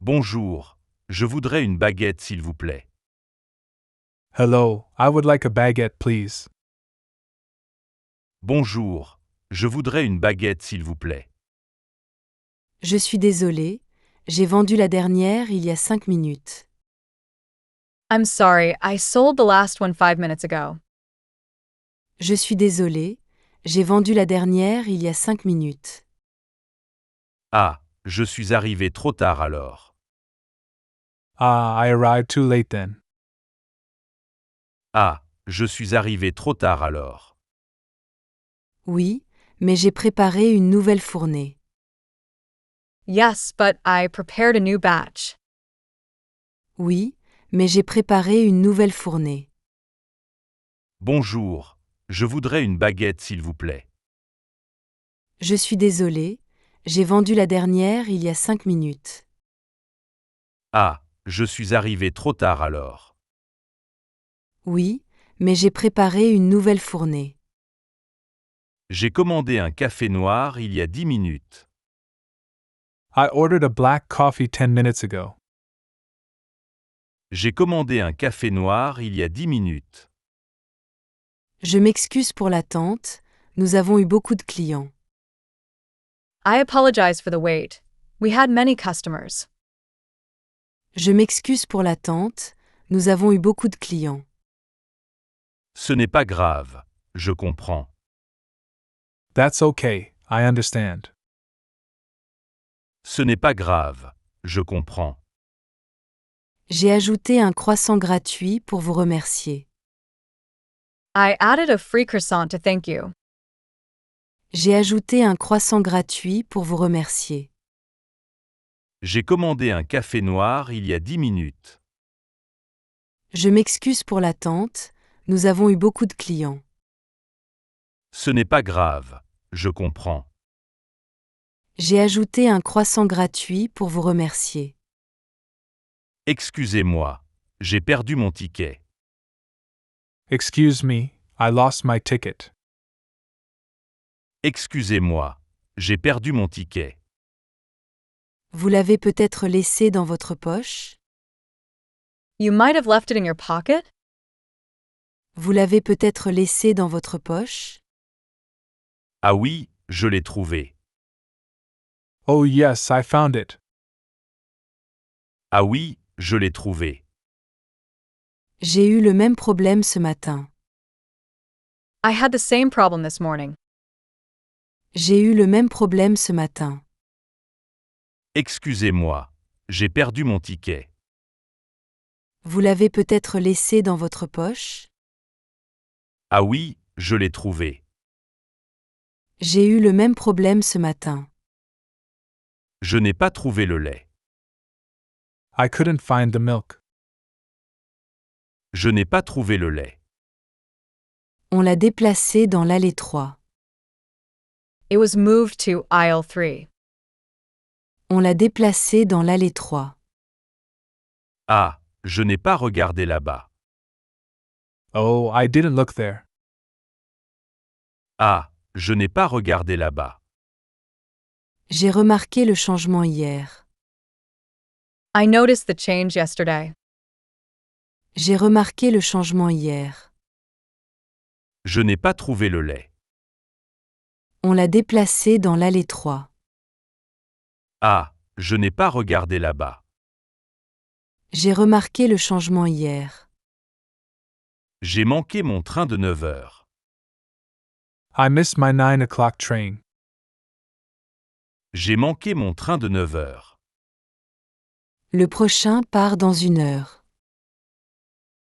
Bonjour, je voudrais une baguette s'il vous plaît. Hello, I would like a baguette, please. Bonjour, je voudrais une baguette s'il vous plaît. Je suis désolé, j'ai vendu la dernière il y a 5 minutes. I'm sorry, I sold the last one 5 minutes ago. Je suis désolé, j'ai vendu la dernière il y a 5 minutes. Ah, je suis arrivé trop tard alors. Ah, I arrived too late then. Ah, je suis arrivé trop tard alors. Oui, mais j'ai préparé une nouvelle fournée. Yes, but I prepared a new batch. Oui, mais j'ai préparé une nouvelle fournée. Bonjour, je voudrais une baguette s'il vous plaît. Je suis désolé, j'ai vendu la dernière il y a 5 minutes. Ah, je suis arrivé trop tard alors. Oui, mais j'ai préparé une nouvelle fournée. J'ai commandé un café noir il y a 10 minutes. I ordered a black coffee 10 minutes ago. J'ai commandé un café noir il y a 10 minutes. Je m'excuse pour l'attente, nous avons eu beaucoup de clients. I apologize for the wait. We had many customers. Je m'excuse pour l'attente, nous avons eu beaucoup de clients. Ce n'est pas grave, je comprends. That's okay, I understand. Ce n'est pas grave, je comprends. J'ai ajouté un croissant gratuit pour vous remercier. I added a free croissant to thank you. J'ai ajouté un croissant gratuit pour vous remercier. J'ai commandé un café noir il y a 10 minutes. Je m'excuse pour l'attente, nous avons eu beaucoup de clients. Ce n'est pas grave, je comprends. J'ai ajouté un croissant gratuit pour vous remercier. Excusez-moi, j'ai perdu mon ticket. Excuse me, I lost my ticket. Excusez-moi, j'ai perdu mon ticket. Vous l'avez peut-être laissé dans votre poche? You might have left it in your pocket? Vous l'avez peut-être laissé dans votre poche? Ah oui, je l'ai trouvé. Oh yes, I found it. Ah oui, je l'ai trouvé. J'ai eu le même problème ce matin. I had the same problem this morning. J'ai eu le même problème ce matin. Excusez-moi, j'ai perdu mon ticket. Vous l'avez peut-être laissé dans votre poche? Ah oui, je l'ai trouvé. J'ai eu le même problème ce matin. Je n'ai pas trouvé le lait. I couldn't find the milk. Je n'ai pas trouvé le lait. On l'a déplacé dans l'allée 3. It was moved to aisle 3. On l'a déplacé dans l'allée 3. Ah, je n'ai pas regardé là-bas. Oh, I didn't look there. Ah, je n'ai pas regardé là-bas. J'ai remarqué le changement hier. I noticed the change yesterday. J'ai remarqué le changement hier. Je n'ai pas trouvé le lait. On l'a déplacé dans l'allée 3. Ah, je n'ai pas regardé là-bas. J'ai remarqué le changement hier. J'ai manqué mon train de 9 heures. I missed my 9 o'clock train. J'ai manqué mon train de 9 heures. Le prochain part dans 1 heure.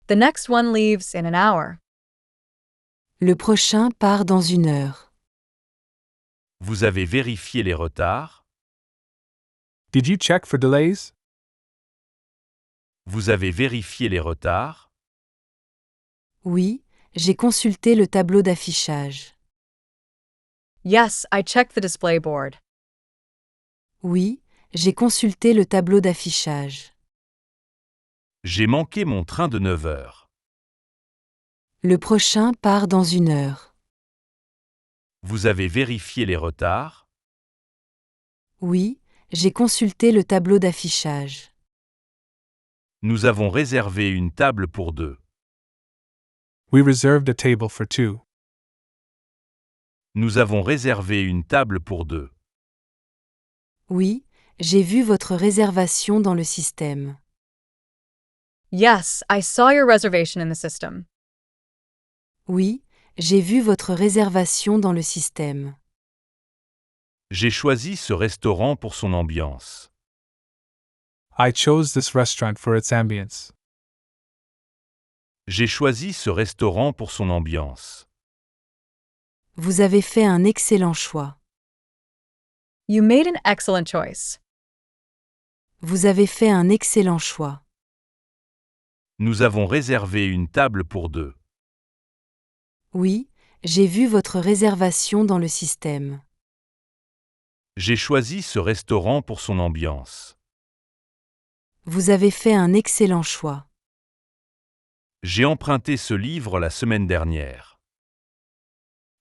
The next one leaves in an hour. Le prochain part dans 1 heure. Vous avez vérifié les retards? Did you check for delays? Vous avez vérifié les retards? Oui, j'ai consulté le tableau d'affichage. Yes, I checked the display board. Oui, j'ai consulté le tableau d'affichage. J'ai manqué mon train de 9 heures. Le prochain part dans 1 heure. Vous avez vérifié les retards? Oui, j'ai consulté le tableau d'affichage. Nous avons réservé une table pour deux. We reserved a table for two. Nous avons réservé une table pour deux. Oui, j'ai vu votre réservation dans le système. Yes, I saw your reservation in the system. Oui, j'ai vu votre réservation dans le système. J'ai choisi ce restaurant pour son ambiance. I chose this restaurant for its ambience. J'ai choisi ce restaurant pour son ambiance. Vous avez fait un excellent choix. You made an excellent choice. Vous avez fait un excellent choix. Nous avons réservé une table pour deux. Oui, j'ai vu votre réservation dans le système. J'ai choisi ce restaurant pour son ambiance. Vous avez fait un excellent choix. J'ai emprunté ce livre la semaine dernière.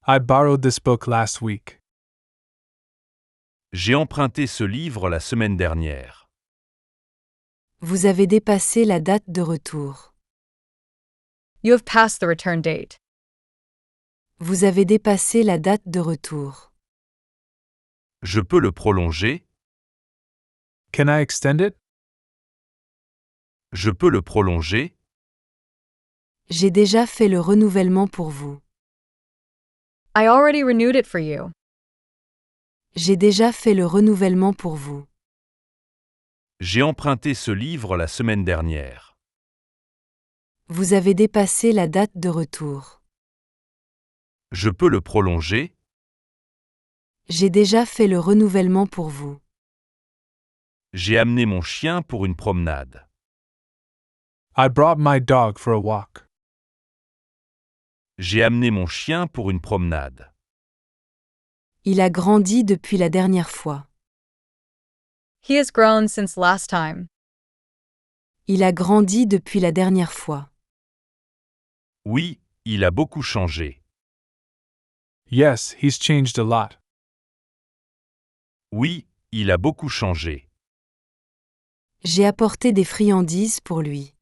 I borrowed this book last week. J'ai emprunté ce livre la semaine dernière. Vous avez dépassé la date de retour. You have passed the return date. Vous avez dépassé la date de retour. Je peux le prolonger? Can I extend it? Je peux le prolonger? J'ai déjà fait le renouvellement pour vous. I already renewed it for you. J'ai déjà fait le renouvellement pour vous. J'ai emprunté ce livre la semaine dernière. Vous avez dépassé la date de retour. Je peux le prolonger? J'ai déjà fait le renouvellement pour vous. J'ai amené mon chien pour une promenade. I brought my dog for a walk. J'ai amené mon chien pour une promenade. Il a grandi depuis la dernière fois. He has grown since last time. Il a grandi depuis la dernière fois. Oui, il a beaucoup changé. Yes, he's changed a lot. Oui, il a beaucoup changé. J'ai apporté des friandises pour lui.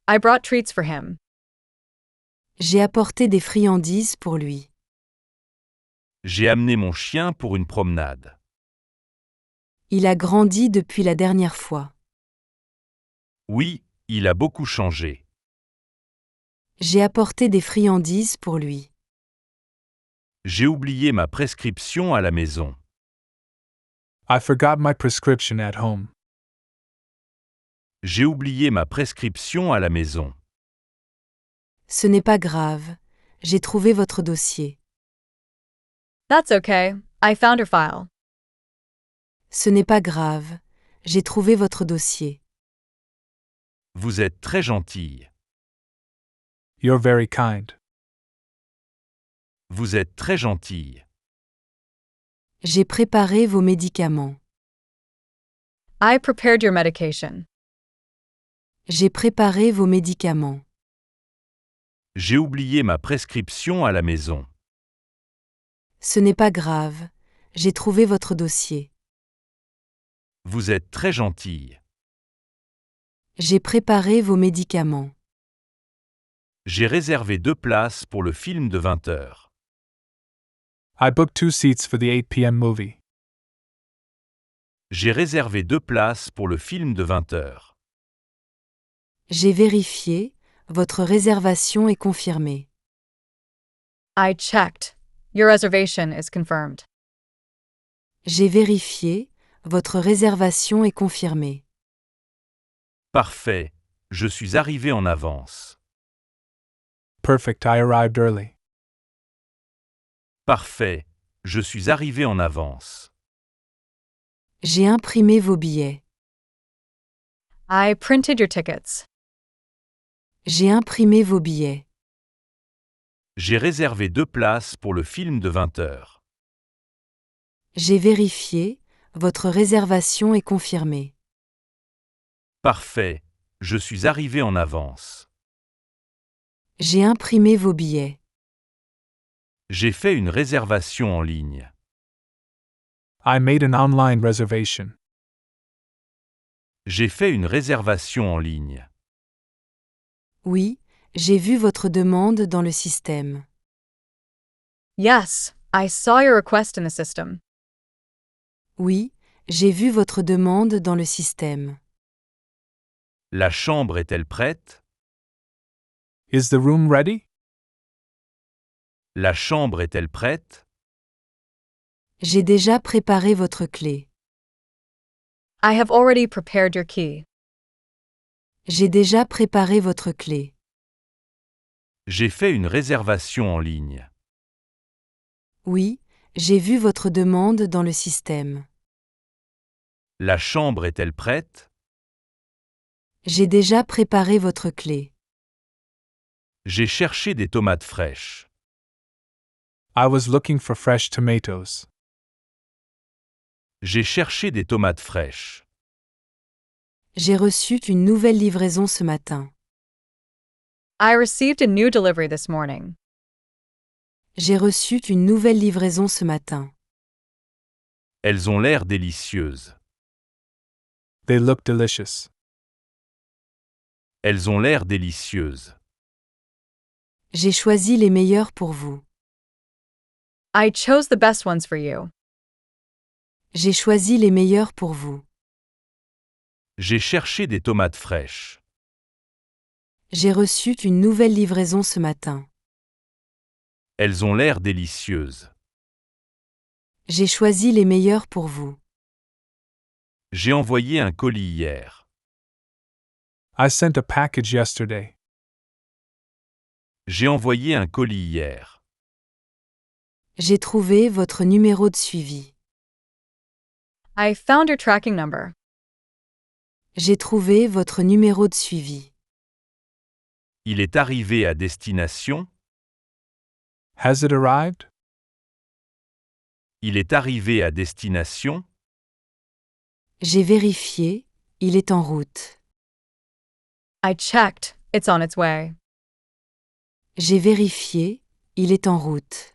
I brought treats for him. J'ai apporté des friandises pour lui. J'ai amené mon chien pour une promenade. Il a grandi depuis la dernière fois. Oui, il a beaucoup changé. J'ai apporté des friandises pour lui. J'ai oublié ma prescription à la maison. I forgot my prescription at home. J'ai oublié ma prescription à la maison. Ce n'est pas grave. J'ai trouvé votre dossier. That's okay. I found her file. Ce n'est pas grave. J'ai trouvé votre dossier. Vous êtes très gentille. You're very kind. Vous êtes très gentille. J'ai préparé vos médicaments. I prepared your medication. J'ai préparé vos médicaments. J'ai oublié ma prescription à la maison. Ce n'est pas grave. J'ai trouvé votre dossier. Vous êtes très gentille. J'ai préparé vos médicaments. J'ai réservé 2 places pour le film de 20 heures. I booked 2 seats for the 8 p.m. movie. J'ai réservé 2 places pour le film de 20 heures. J'ai vérifié. Votre réservation est confirmée. I checked. Your reservation is confirmed. J'ai vérifié. Votre réservation est confirmée. Parfait. Je suis arrivé en avance. Perfect, I arrived early. Parfait. Je suis arrivé en avance. J'ai imprimé vos billets. I printed your tickets. J'ai imprimé vos billets. J'ai réservé 2 places pour le film de 20 heures. J'ai vérifié. Votre réservation est confirmée. Parfait. Je suis arrivé en avance. J'ai imprimé vos billets. J'ai fait une réservation en ligne. I made an online reservation. J'ai fait une réservation en ligne. Oui, j'ai vu votre demande dans le système. Yes, I saw your request in the system. Oui, j'ai vu votre demande dans le système. La chambre est-elle prête? Is the room ready? La chambre est-elle prête? J'ai déjà préparé votre clé. I have already prepared your key. J'ai déjà préparé votre clé. J'ai fait une réservation en ligne. Oui, j'ai vu votre demande dans le système. La chambre est-elle prête? J'ai déjà préparé votre clé. J'ai cherché des tomates fraîches. I was looking for fresh tomatoes. J'ai cherché des tomates fraîches. J'ai reçu une nouvelle livraison ce matin. I received a new delivery this morning. J'ai reçu une nouvelle livraison ce matin. Elles ont l'air délicieuses. They look delicious. Elles ont l'air délicieuses. J'ai choisi les meilleurs pour vous. I chose the best ones for you. J'ai choisi les meilleurs pour vous. J'ai cherché des tomates fraîches. J'ai reçu une nouvelle livraison ce matin. Elles ont l'air délicieuses. J'ai choisi les meilleurs pour vous. J'ai envoyé un colis hier. I sent a package yesterday. J'ai envoyé un colis hier. J'ai trouvé votre numéro de suivi. I found your tracking number. J'ai trouvé votre numéro de suivi. Il est arrivé à destination. Has it arrived? Il est arrivé à destination. J'ai vérifié, il est en route. I checked. It's on its way. J'ai vérifié, il est en route.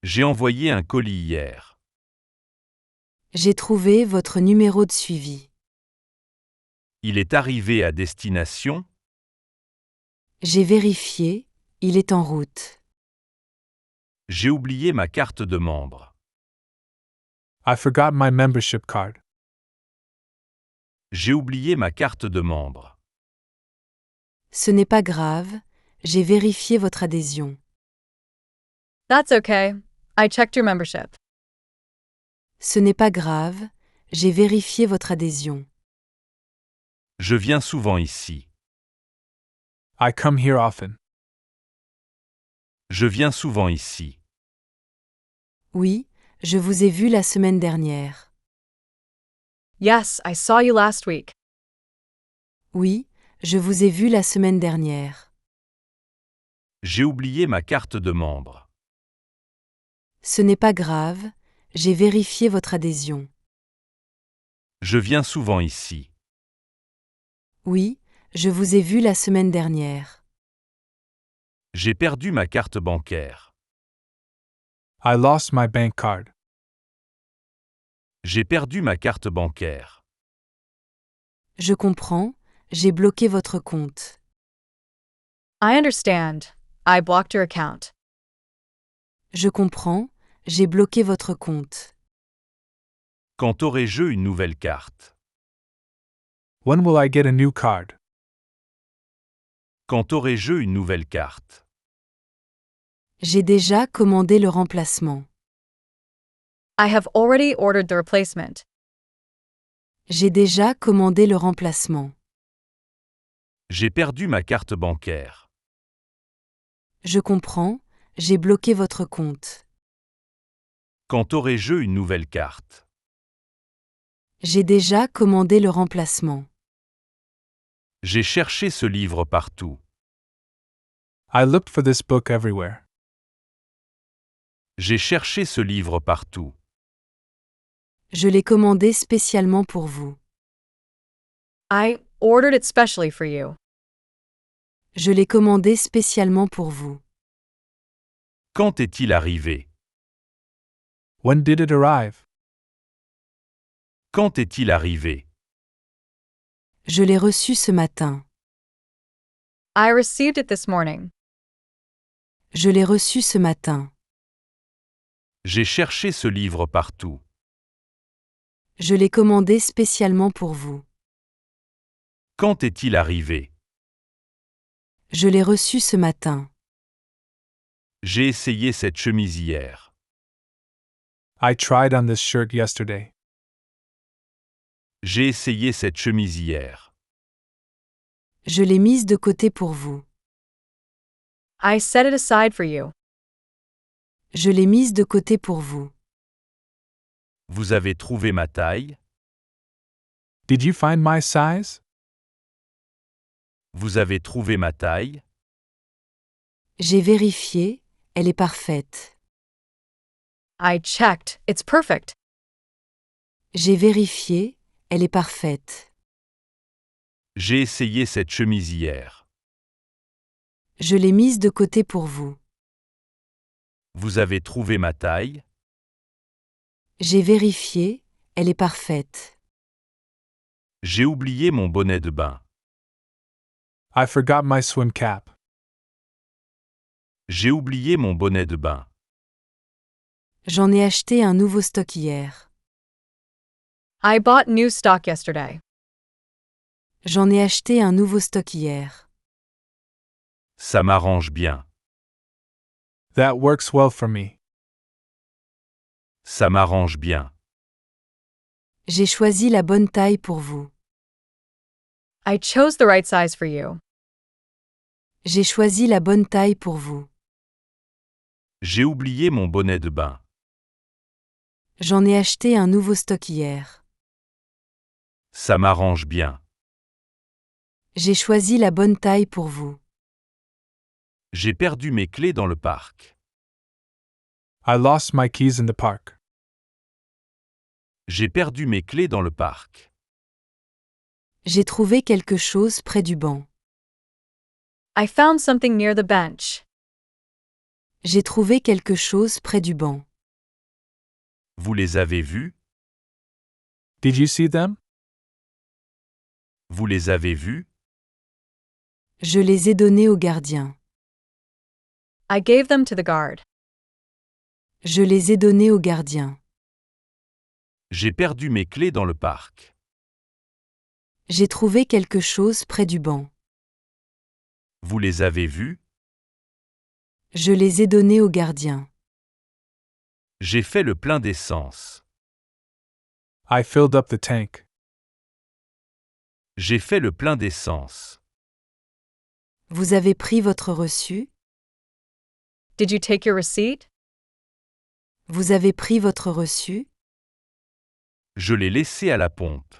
J'ai envoyé un colis hier. J'ai trouvé votre numéro de suivi. Il est arrivé à destination. J'ai vérifié, il est en route. J'ai oublié ma carte de membre. I forgot my membership card. J'ai oublié ma carte de membre. Ce n'est pas grave, j'ai vérifié votre adhésion. That's okay. I checked your membership. Ce n'est pas grave, j'ai vérifié votre adhésion. Je viens souvent ici. I come here often. Je viens souvent ici. Oui, je vous ai vu la semaine dernière. Yes, I saw you last week. Oui, je vous ai vu la semaine dernière. J'ai oublié ma carte de membre. Ce n'est pas grave, j'ai vérifié votre adhésion. Je viens souvent ici. Oui, je vous ai vu la semaine dernière. J'ai perdu ma carte bancaire. I lost my bank card. J'ai perdu ma carte bancaire. Je comprends, j'ai bloqué votre compte. I understand. I blocked your account. Je comprends, j'ai bloqué votre compte. Quand aurai-je une nouvelle carte? When will I get a new card? Quand aurai-je une nouvelle carte? J'ai déjà commandé le remplacement. I have already ordered the replacement. J'ai déjà commandé le remplacement. J'ai perdu ma carte bancaire. Je comprends, j'ai bloqué votre compte. Quand aurai-je une nouvelle carte? J'ai déjà commandé le remplacement. J'ai cherché ce livre partout. I looked for this book everywhere. J'ai cherché ce livre partout. Je l'ai commandé spécialement pour vous. I ordered it specially for you. Je l'ai commandé spécialement pour vous. Quand est-il arrivé? When did it arrive? Quand est-il arrivé? Je l'ai reçu ce matin. I received it this morning. Je l'ai reçu ce matin. J'ai cherché ce livre partout. Je l'ai commandé spécialement pour vous. Quand est-il arrivé? Je l'ai reçu ce matin. J'ai essayé cette chemise hier. I tried on this shirt yesterday. J'ai essayé cette chemise hier. Je l'ai mise de côté pour vous. I set it aside for you. Je l'ai mise de côté pour vous. Vous avez trouvé ma taille? Did you find my size? Vous avez trouvé ma taille? J'ai vérifié, elle est parfaite. I checked. It's perfect. J'ai vérifié, elle est parfaite. J'ai essayé cette chemise hier. Je l'ai mise de côté pour vous. Vous avez trouvé ma taille? J'ai vérifié, elle est parfaite. J'ai oublié mon bonnet de bain. I forgot my swim cap. J'ai oublié mon bonnet de bain. J'en ai acheté un nouveau stock hier. I bought new stock yesterday. J'en ai acheté un nouveau stock hier. Ça m'arrange bien. That works well for me. Ça m'arrange bien. J'ai choisi la bonne taille pour vous. I chose the right size for you. J'ai choisi la bonne taille pour vous. J'ai oublié mon bonnet de bain. J'en ai acheté un nouveau stock hier. Ça m'arrange bien. J'ai choisi la bonne taille pour vous. J'ai perdu mes clés dans le parc. I lost my keys in the park. J'ai perdu mes clés dans le parc. J'ai trouvé quelque chose près du banc. I found something near the bench. J'ai trouvé quelque chose près du banc. Vous les avez vus? Did you see them? Vous les avez vus? Je les ai donnés au gardien. I gave them to the guard. Je les ai donnés au gardien. J'ai perdu mes clés dans le parc. J'ai trouvé quelque chose près du banc. Vous les avez vus? Je les ai donnés au gardien. J'ai fait le plein d'essence. I filled up the tank. J'ai fait le plein d'essence. Vous avez pris votre reçu? Did you take your receipt? Vous avez pris votre reçu? Je l'ai laissé à la pompe.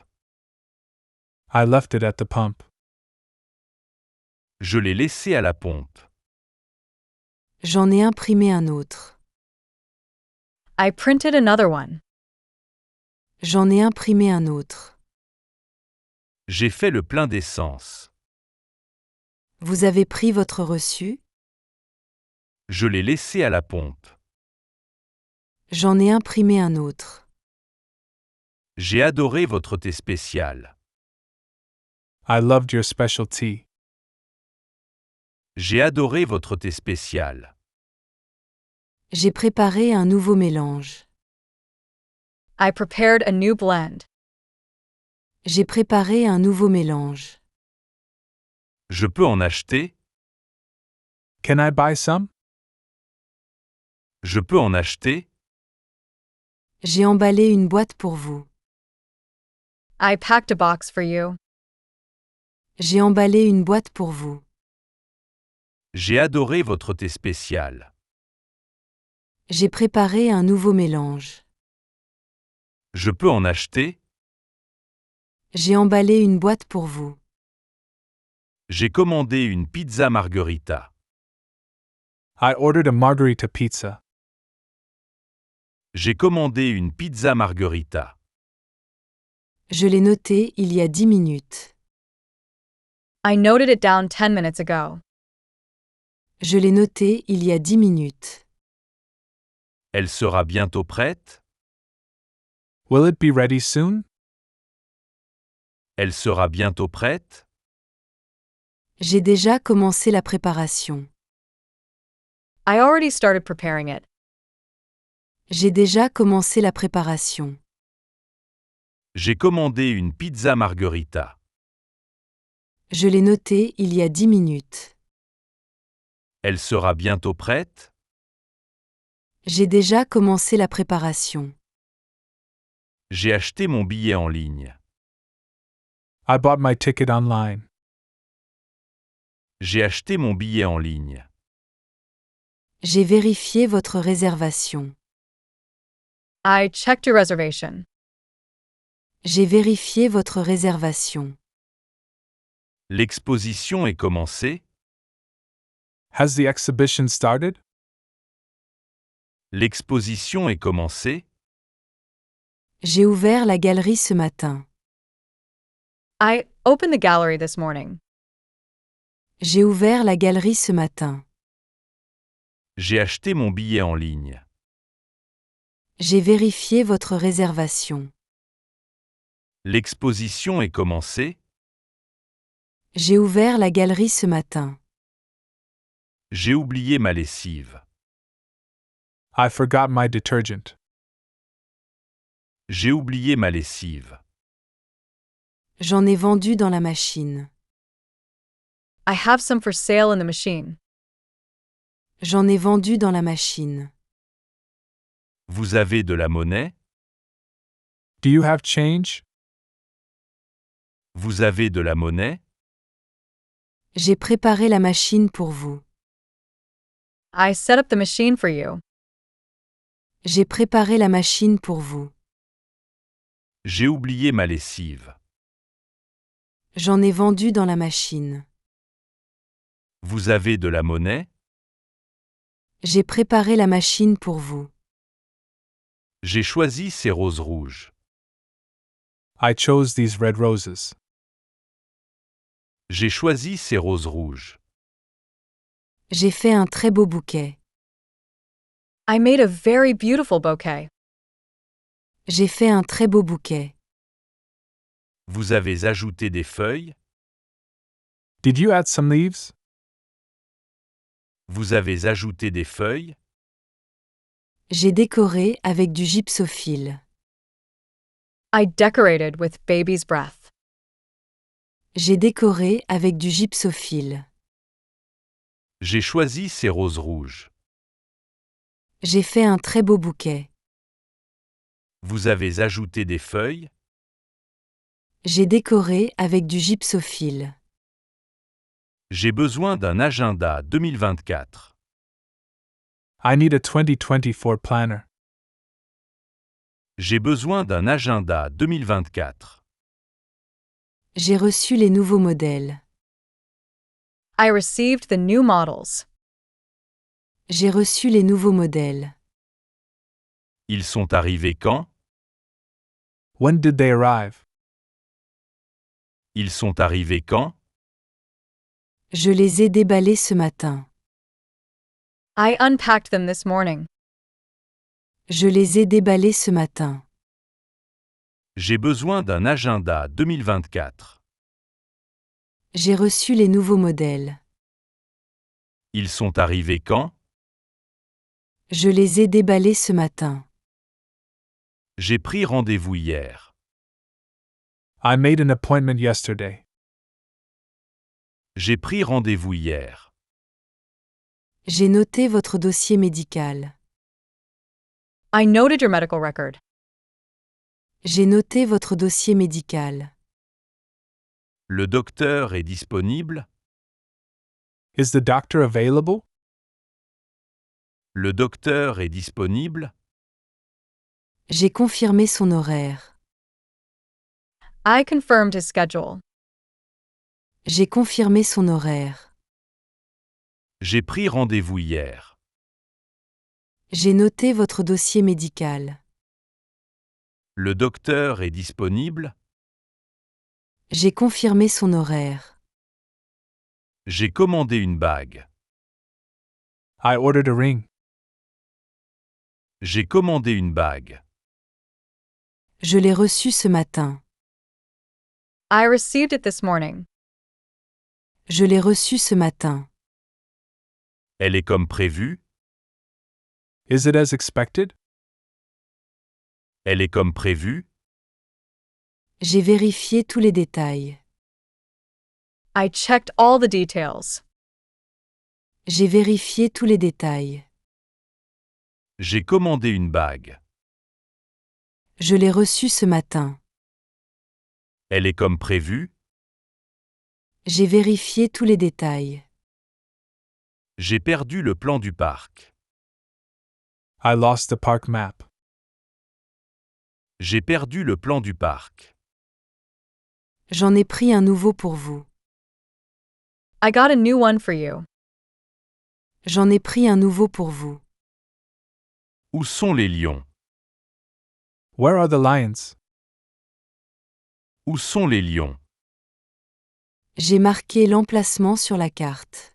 I left it at the pump. Je l'ai laissé à la pompe. J'en ai imprimé un autre. I printed another one. J'en ai imprimé un autre. J'ai fait le plein d'essence. Vous avez pris votre reçu? Je l'ai laissé à la pompe. J'en ai imprimé un autre. J'ai adoré votre thé spécial. I loved your special tea. J'ai adoré votre thé spécial. J'ai préparé un nouveau mélange. I prepared a new blend. J'ai préparé un nouveau mélange. Je peux en acheter? Can I buy some? Je peux en acheter? J'ai emballé une boîte pour vous. I packed a box for you. J'ai emballé une boîte pour vous. J'ai adoré votre thé spécial. J'ai préparé un nouveau mélange. Je peux en acheter? J'ai emballé une boîte pour vous. J'ai commandé une pizza margherita. I ordered a margarita pizza. J'ai commandé une pizza margherita. Je l'ai noté il y a 10 minutes. I noted it down 10 minutes ago. Je l'ai noté il y a 10 minutes. Elle sera bientôt prête? Will it be ready soon? Elle sera bientôt prête? J'ai déjà commencé la préparation. I already started preparing it. J'ai déjà commencé la préparation. J'ai commandé une pizza margherita. Je l'ai noté il y a 10 minutes. Elle sera bientôt prête? J'ai déjà commencé la préparation. J'ai acheté mon billet en ligne. I bought my ticket online. J'ai acheté mon billet en ligne. J'ai vérifié votre réservation. I checked your reservation. J'ai vérifié votre réservation. L'exposition est commencée? Has the exhibition started? L'exposition est commencée? J'ai ouvert la galerie ce matin. I opened the gallery this morning. J'ai ouvert la galerie ce matin. J'ai acheté mon billet en ligne. J'ai vérifié votre réservation. L'exposition est commencée? J'ai ouvert la galerie ce matin. J'ai oublié ma lessive. I forgot my detergent. J'ai oublié ma lessive. J'en ai vendu dans la machine. I have some for sale in the machine. J'en ai vendu dans la machine. Vous avez de la monnaie? Do you have change? Vous avez de la monnaie? J'ai préparé la machine pour vous. I set up the machine for you. J'ai préparé la machine pour vous. J'ai oublié ma lessive. J'en ai vendu dans la machine. Vous avez de la monnaie? J'ai préparé la machine pour vous. J'ai choisi ces roses rouges. I chose these red roses. J'ai choisi ces roses rouges. J'ai fait un très beau bouquet. I made a very beautiful bouquet. J'ai fait un très beau bouquet. Vous avez ajouté des feuilles? Did you add some leaves? Vous avez ajouté des feuilles? J'ai décoré avec du gypsophile. I decorated with baby's breath. J'ai décoré avec du gypsophile. J'ai choisi ces roses rouges. J'ai fait un très beau bouquet. Vous avez ajouté des feuilles? J'ai décoré avec du gypsophile. J'ai besoin d'un agenda 2024. I need a 2024 planner. J'ai besoin d'un agenda 2024. J'ai reçu les nouveaux modèles. I received the new models. J'ai reçu les nouveaux modèles. Ils sont arrivés quand? When did they arrive? Ils sont arrivés quand? Je les ai déballés ce matin. I unpacked them this morning. Je les ai déballés ce matin. J'ai besoin d'un agenda 2024. J'ai reçu les nouveaux modèles. Ils sont arrivés quand? Je les ai déballés ce matin. J'ai pris rendez-vous hier. I made an appointment yesterday. J'ai pris rendez-vous hier. J'ai noté votre dossier médical. I noted your medical record. J'ai noté votre dossier médical. Le docteur est disponible? Is the doctor available? Le docteur est disponible? J'ai confirmé son horaire. I confirmed his schedule. J'ai confirmé son horaire. J'ai pris rendez-vous hier. J'ai noté votre dossier médical. Le docteur est disponible? J'ai confirmé son horaire. J'ai commandé une bague. I ordered a ring. J'ai commandé une bague. Je l'ai reçu ce matin. I received it this morning. Je l'ai reçu ce matin. Elle est comme prévu? Is it as expected? Elle est comme prévu? J'ai vérifié tous les détails. I checked all the details. J'ai vérifié tous les détails. J'ai commandé une bague. Je l'ai reçu ce matin. Elle est comme prévu? J'ai vérifié tous les détails. J'ai perdu le plan du parc. I lost the park map. J'ai perdu le plan du parc. J'en ai pris un nouveau pour vous. I got a new one for you. J'en ai pris un nouveau pour vous. Où sont les lions? Where are the lions? Où sont les lions? J'ai marqué l'emplacement sur la carte.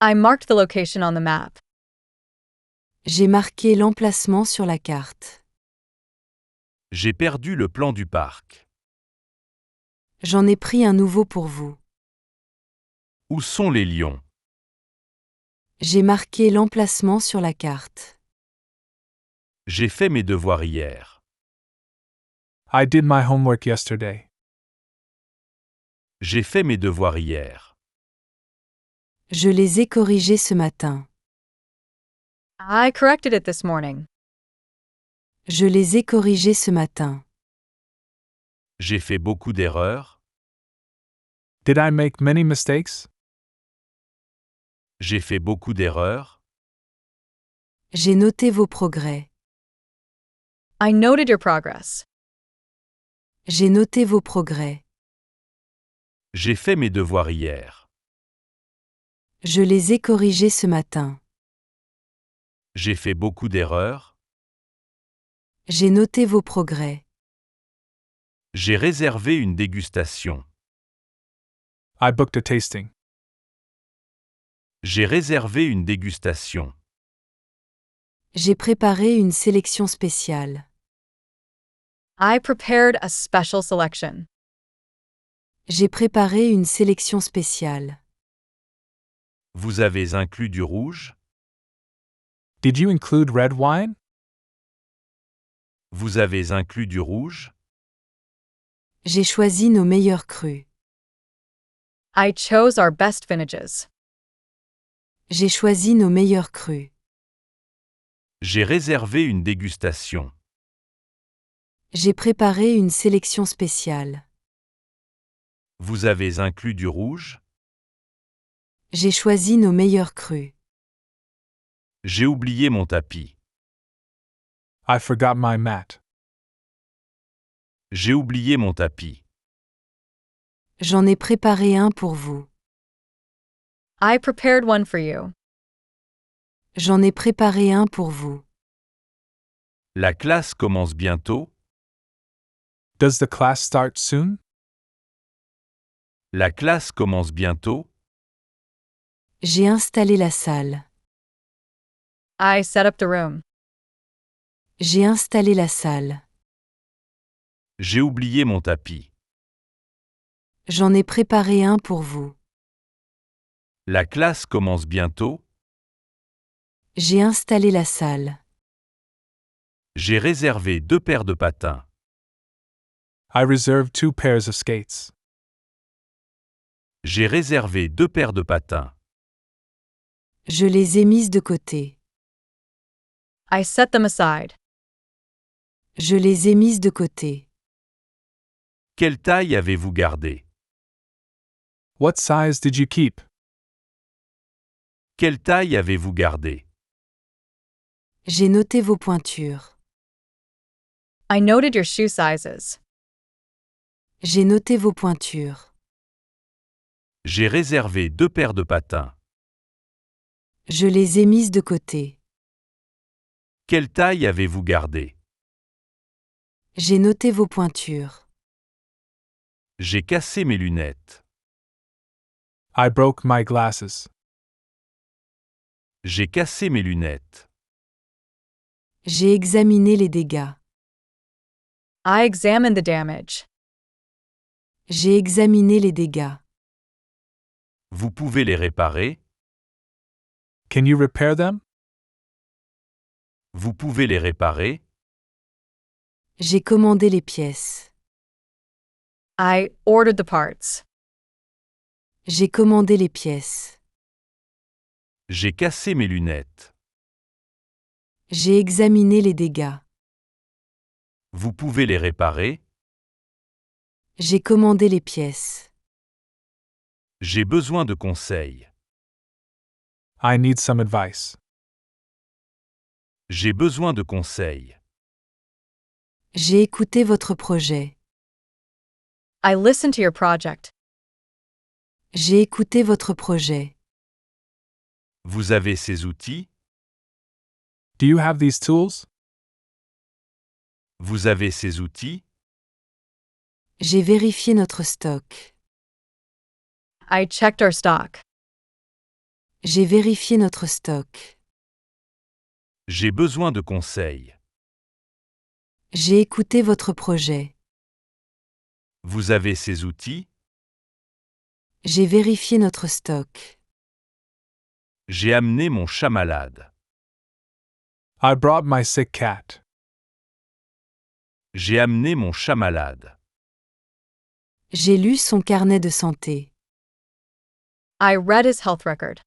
I marked the location on the map. J'ai marqué l'emplacement sur la carte. J'ai perdu le plan du parc. J'en ai pris un nouveau pour vous. Où sont les lions? J'ai marqué l'emplacement sur la carte. J'ai fait mes devoirs hier. I did my homework yesterday. J'ai fait mes devoirs hier. Je les ai corrigés ce matin. I corrected it this morning. Je les ai corrigés ce matin. J'ai fait beaucoup d'erreurs. Did I make many mistakes? J'ai fait beaucoup d'erreurs. J'ai noté vos progrès. I noted your progress. J'ai noté vos progrès. J'ai fait mes devoirs hier. Je les ai corrigés ce matin. J'ai fait beaucoup d'erreurs. J'ai noté vos progrès. J'ai réservé une dégustation. I booked a tasting. J'ai réservé une dégustation. J'ai préparé une sélection spéciale. I prepared a special selection. J'ai préparé une sélection spéciale. Vous avez inclus du rouge? Did you include red wine? Vous avez inclus du rouge? J'ai choisi nos meilleurs crus. I chose our best vintages. J'ai choisi nos meilleurs crus. J'ai réservé une dégustation. J'ai préparé une sélection spéciale. Vous avez inclus du rouge? J'ai choisi nos meilleurs crus. J'ai oublié mon tapis. I forgot my mat. J'ai oublié mon tapis. J'en ai préparé un pour vous. I prepared one for you. J'en ai préparé un pour vous. La classe commence bientôt? Does the class start soon? La classe commence bientôt? J'ai installé la salle. I set up the room. J'ai installé la salle. J'ai oublié mon tapis. J'en ai préparé un pour vous. La classe commence bientôt? J'ai installé la salle. J'ai réservé 2 paires de patins. I reserved 2 pairs of skates. J'ai réservé 2 paires de patins. Je les ai mises de côté. I set them aside. Je les ai mises de côté. Quelle taille avez-vous gardé? What size did you keep? Quelle taille avez-vous gardé? J'ai noté vos pointures. I noted your shoe sizes. J'ai noté vos pointures. J'ai réservé 2 paires de patins. Je les ai mises de côté. Quelle taille avez-vous gardé? J'ai noté vos pointures. J'ai cassé mes lunettes. I broke my glasses. J'ai cassé mes lunettes. J'ai examiné les dégâts. I examined the damage. J'ai examiné les dégâts. Vous pouvez les réparer? Can you repair them? Vous pouvez les réparer? J'ai commandé les pièces. I ordered the parts. J'ai commandé les pièces. J'ai cassé mes lunettes. J'ai examiné les dégâts. Vous pouvez les réparer? J'ai commandé les pièces. J'ai besoin de conseils. I need some advice. J'ai besoin de conseils. J'ai écouté votre projet. I listened to your project. J'ai écouté votre projet. Vous avez ces outils? Do you have these tools? Vous avez ces outils? J'ai vérifié notre stock. I checked our stock. J'ai vérifié notre stock. J'ai besoin de conseils. J'ai écouté votre projet. Vous avez ces outils? J'ai vérifié notre stock. J'ai amené mon chat malade. I brought my sick cat. J'ai amené mon chat malade. J'ai lu son carnet de santé. I read his health record.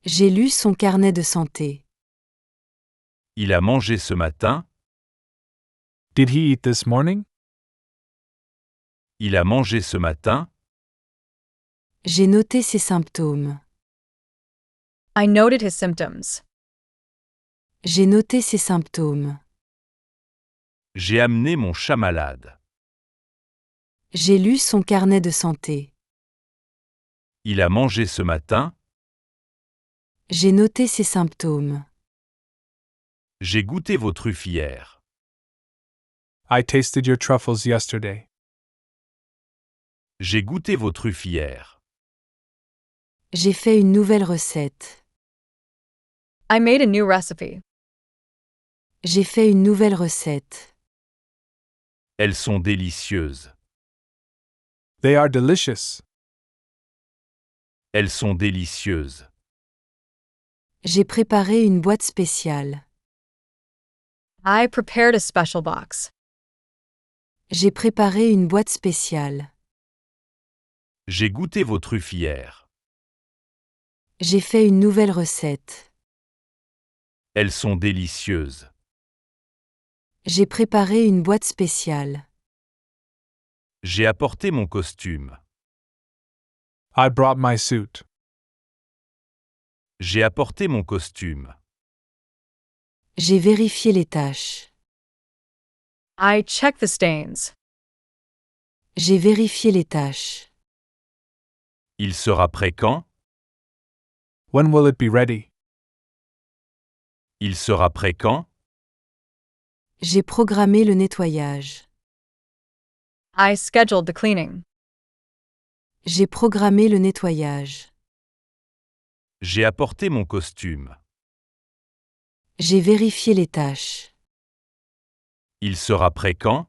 J'ai lu son carnet de santé. Il a mangé ce matin? Did he eat this morning? Il a mangé ce matin? J'ai noté ses symptômes. I noted his symptoms. J'ai noté ses symptômes. J'ai amené mon chat malade. J'ai lu son carnet de santé. Il a mangé ce matin? J'ai noté ses symptômes. J'ai goûté vos truffes hier. I tasted your truffles yesterday. J'ai goûté vos truffes hier. J'ai fait une nouvelle recette. I made a new recipe. J'ai fait une nouvelle recette. Elles sont délicieuses. They are delicious. Elles sont délicieuses. J'ai préparé une boîte spéciale. I prepared a special box. J'ai préparé une boîte spéciale. J'ai goûté vos truffes hier. J'ai fait une nouvelle recette. Elles sont délicieuses. J'ai préparé une boîte spéciale. J'ai apporté mon costume. I brought my suit. J'ai apporté mon costume. J'ai vérifié les taches. I checked the stains. J'ai vérifié les taches. Il sera prêt quand? When will it be ready? Il sera prêt quand? J'ai programmé le nettoyage. I scheduled the cleaning. J'ai programmé le nettoyage. J'ai apporté mon costume. J'ai vérifié les taches. Il sera prêt quand?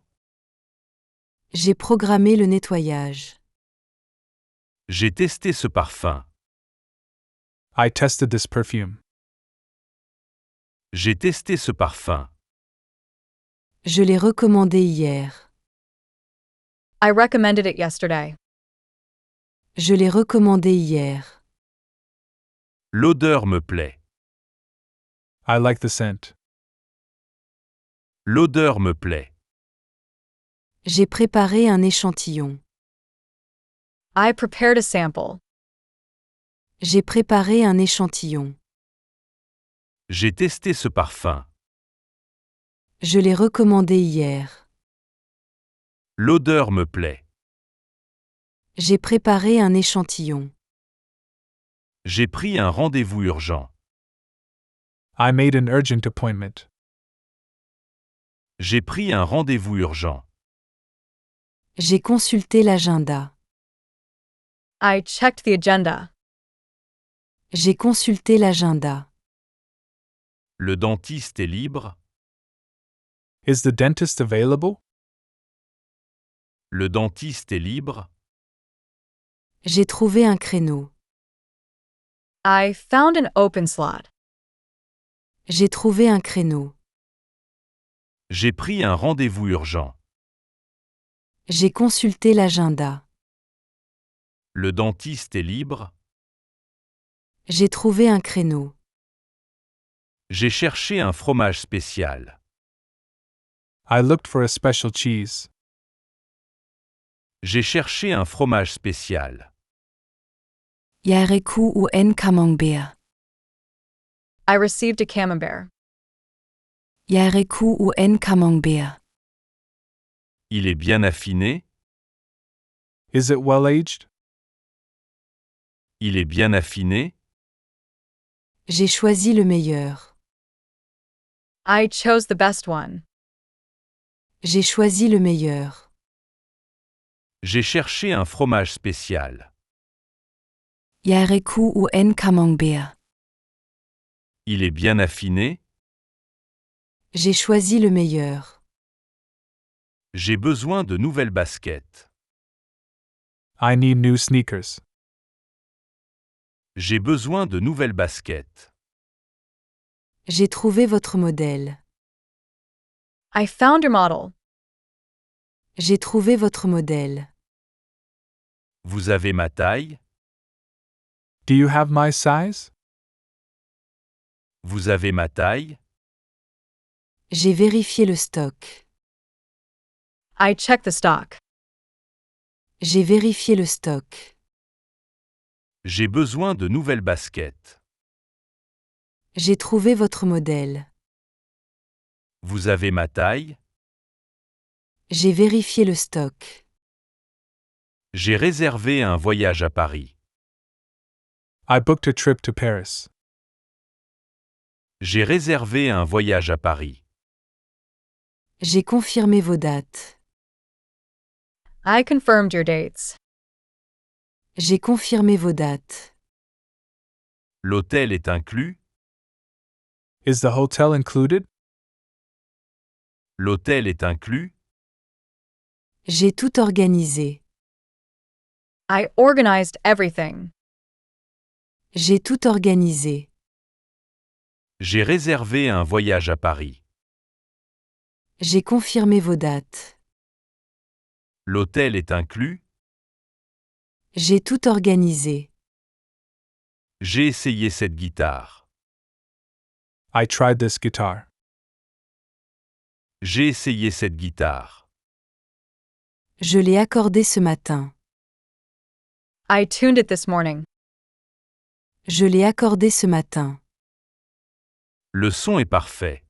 J'ai programmé le nettoyage. J'ai testé ce parfum. I tested this perfume. J'ai testé ce parfum. Je l'ai recommandé hier. I recommended it yesterday. Je l'ai recommandé hier. L'odeur me plaît. I like the scent. L'odeur me plaît. J'ai préparé un échantillon. I prepared a sample. J'ai préparé un échantillon. J'ai testé ce parfum. Je l'ai recommandé hier. L'odeur me plaît. J'ai préparé un échantillon. J'ai pris un rendez-vous urgent. I made an urgent appointment. J'ai pris un rendez-vous urgent. J'ai consulté l'agenda. I checked the agenda. J'ai consulté l'agenda. Le dentiste est libre? Is the dentist available? Le dentiste est libre. J'ai trouvé un créneau. I found an open slot. J'ai trouvé un créneau. J'ai pris un rendez-vous urgent. J'ai consulté l'agenda. Le dentiste est libre. J'ai trouvé un créneau. J'ai cherché un fromage spécial. I looked for a special cheese. J'ai cherché un fromage spécial. Jag reku och en camembert. I received a camembert. Jag reku och en camembert. Il est bien affiné. Is it well aged? Il est bien affiné. J'ai choisi le meilleur. I chose the best one. J'ai choisi le meilleur. J'ai cherché un fromage spécial. Jag reku och en camembert. Il est bien affiné. J'ai choisi le meilleur. J'ai besoin de nouvelles baskets. I need new sneakers. J'ai besoin de nouvelles baskets. J'ai trouvé votre modèle. I found your model. J'ai trouvé votre modèle. Vous avez ma taille? Do you have my size? Vous avez ma taille? J'ai vérifié le stock. I checked the stock. J'ai vérifié le stock. J'ai besoin de nouvelles baskets. J'ai trouvé votre modèle. Vous avez ma taille? J'ai vérifié le stock. J'ai réservé un voyage à Paris. I booked a trip to Paris. J'ai réservé un voyage à Paris. J'ai confirmé vos dates. I confirmed your dates. J'ai confirmé vos dates. L'hôtel est inclus? Is the hotel included? L'hôtel est inclus? J'ai tout organisé. I organized everything. J'ai tout organisé. J'ai réservé un voyage à Paris. J'ai confirmé vos dates. L'hôtel est inclus? J'ai tout organisé. J'ai essayé cette guitare. I tried this guitar. J'ai essayé cette guitare. Je l'ai accordé ce matin. I tuned it this morning. Je l'ai accordé ce matin. Le son est parfait.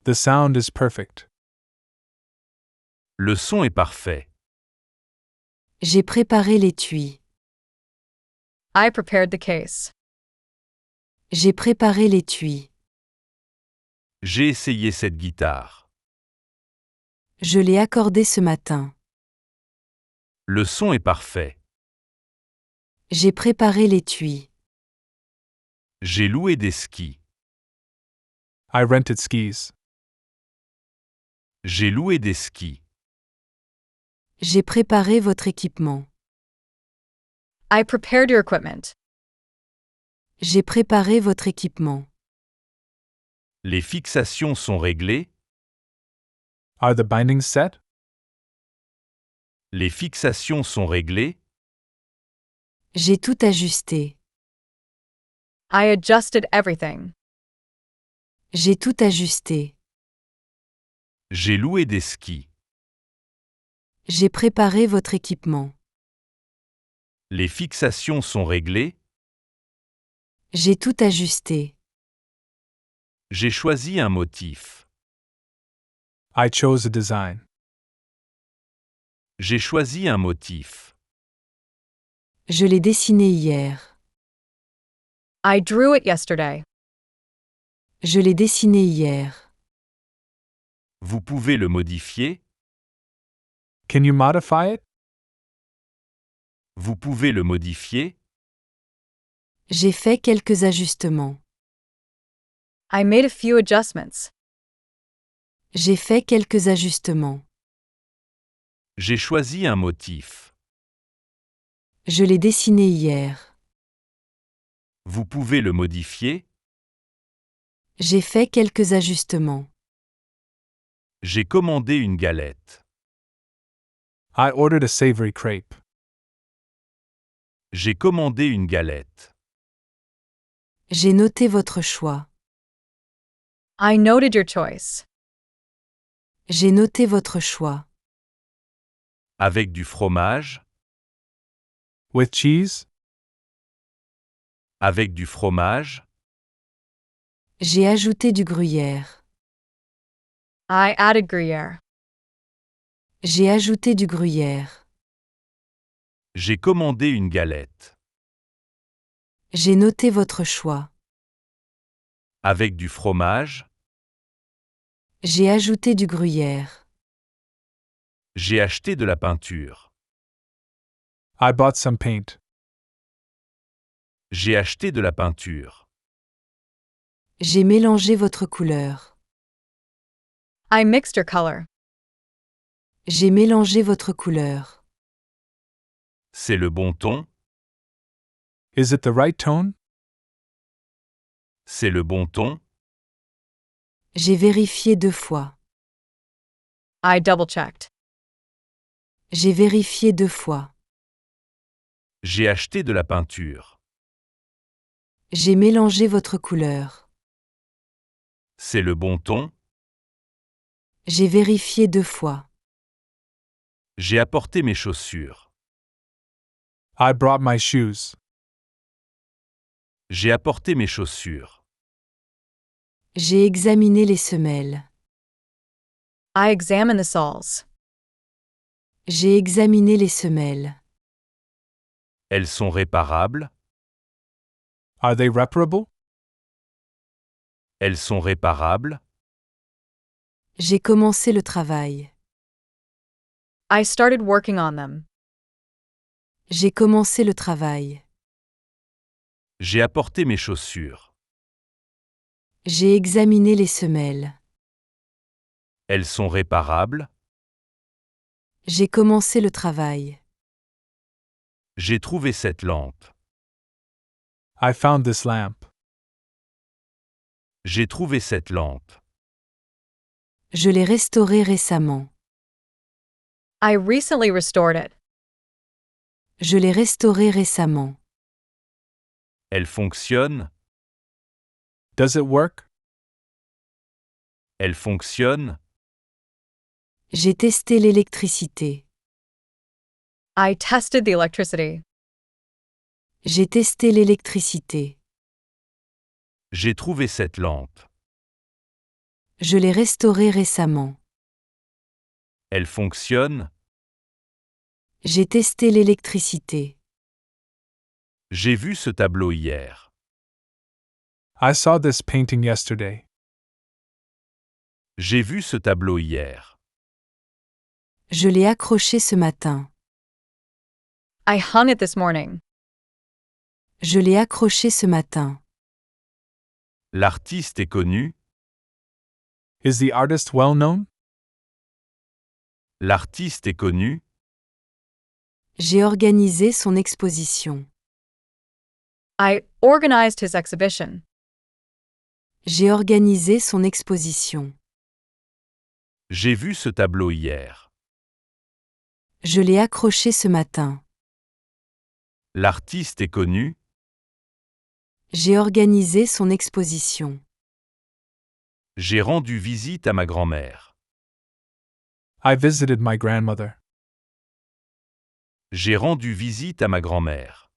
The sound is perfect. Le son est parfait. J'ai préparé l'étui. I prepared the case. J'ai préparé l'étui. J'ai essayé cette guitare. Je l'ai accordé ce matin. Le son est parfait. J'ai préparé l'étui. J'ai loué des skis. I rented skis. J'ai loué des skis. J'ai préparé votre équipement. I prepared your equipment. J'ai préparé votre équipement. Les fixations sont réglées. Are the bindings set? Les fixations sont réglées. J'ai tout ajusté. I adjusted everything. J'ai tout ajusté. J'ai loué des skis. J'ai préparé votre équipement. Les fixations sont réglées. J'ai tout ajusté. J'ai choisi un motif. I chose a design. J'ai choisi un motif. Je l'ai dessiné hier. I drew it yesterday. Je l'ai dessiné hier. Vous pouvez le modifier. Can you modify it? Vous pouvez le modifier. J'ai fait quelques ajustements. I made a few adjustments. J'ai fait quelques ajustements. J'ai choisi un motif. Je l'ai dessiné hier. Vous pouvez le modifier? J'ai fait quelques ajustements. J'ai commandé une galette. I ordered a savory crepe. J'ai commandé une galette. J'ai noté votre choix. I noted your choice. J'ai noté votre choix. Avec du fromage? With cheese? Avec du fromage? J'ai ajouté du gruyère. I added Gruyere. J'ai ajouté du gruyère. J'ai commandé une galette. J'ai noté votre choix. Avec du fromage? J'ai ajouté du gruyère. J'ai acheté de la peinture. I bought some paint. J'ai acheté de la peinture. J'ai mélangé votre couleur. I mixed your color. J'ai mélangé votre couleur. C'est le bon ton? Is it the right tone? C'est le bon ton? J'ai vérifié 2 fois. I double-checked. J'ai vérifié 2 fois. J'ai acheté de la peinture. J'ai mélangé votre couleur. C'est le bon ton? J'ai vérifié 2 fois. J'ai apporté mes chaussures. I brought my shoes. J'ai apporté mes chaussures. J'ai examiné les semelles. I examined the soles. J'ai examiné les semelles. Elles sont réparables? Are they reparable? Elles sont réparables? J'ai commencé le travail. I started working on them. J'ai commencé le travail. J'ai apporté mes chaussures. J'ai examiné les semelles. Elles sont réparables? J'ai commencé le travail. J'ai trouvé cette lampe. I found this lamp. J'ai trouvé cette lampe. Je l'ai restaurée récemment. I recently restored it. Je l'ai restaurée récemment. Elle fonctionne? Does it work? Elle fonctionne? J'ai testé l'électricité. I tested the electricity. J'ai testé l'électricité. J'ai trouvé cette lampe. Je l'ai restaurée récemment. Elle fonctionne? J'ai testé l'électricité. J'ai vu ce tableau hier. I saw this painting yesterday. J'ai vu ce tableau hier. Je l'ai accroché ce matin. I hung it this morning. Je l'ai accroché ce matin. L'artiste est connu? Is the artist well known? L'artiste est connu? J'ai organisé son exposition. I organized his exhibition. J'ai organisé son exposition. J'ai vu ce tableau hier. Je l'ai accroché ce matin. L'artiste est connu? J'ai organisé son exposition. J'ai rendu visite à ma grand-mère. I visited my grandmother. J'ai rendu visite à ma grand-mère.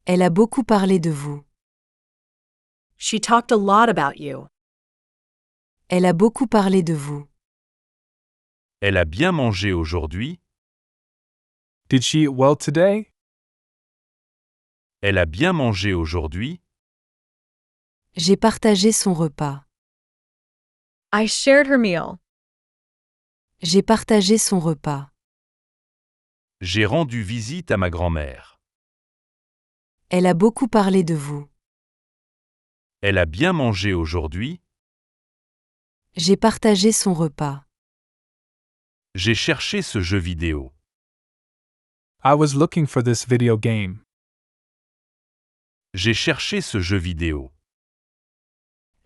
Elle a beaucoup parlé de vous. She talked a lot about you. Elle a beaucoup parlé de vous. Elle a bien mangé aujourd'hui? Did she eat well today? Elle a bien mangé aujourd'hui? J'ai partagé son repas. I shared her meal. J'ai partagé son repas. J'ai rendu visite à ma grand-mère. Elle a beaucoup parlé de vous. Elle a bien mangé aujourd'hui? J'ai partagé son repas. J'ai cherché ce jeu vidéo. I was looking for this video game. J'ai cherché ce jeu vidéo.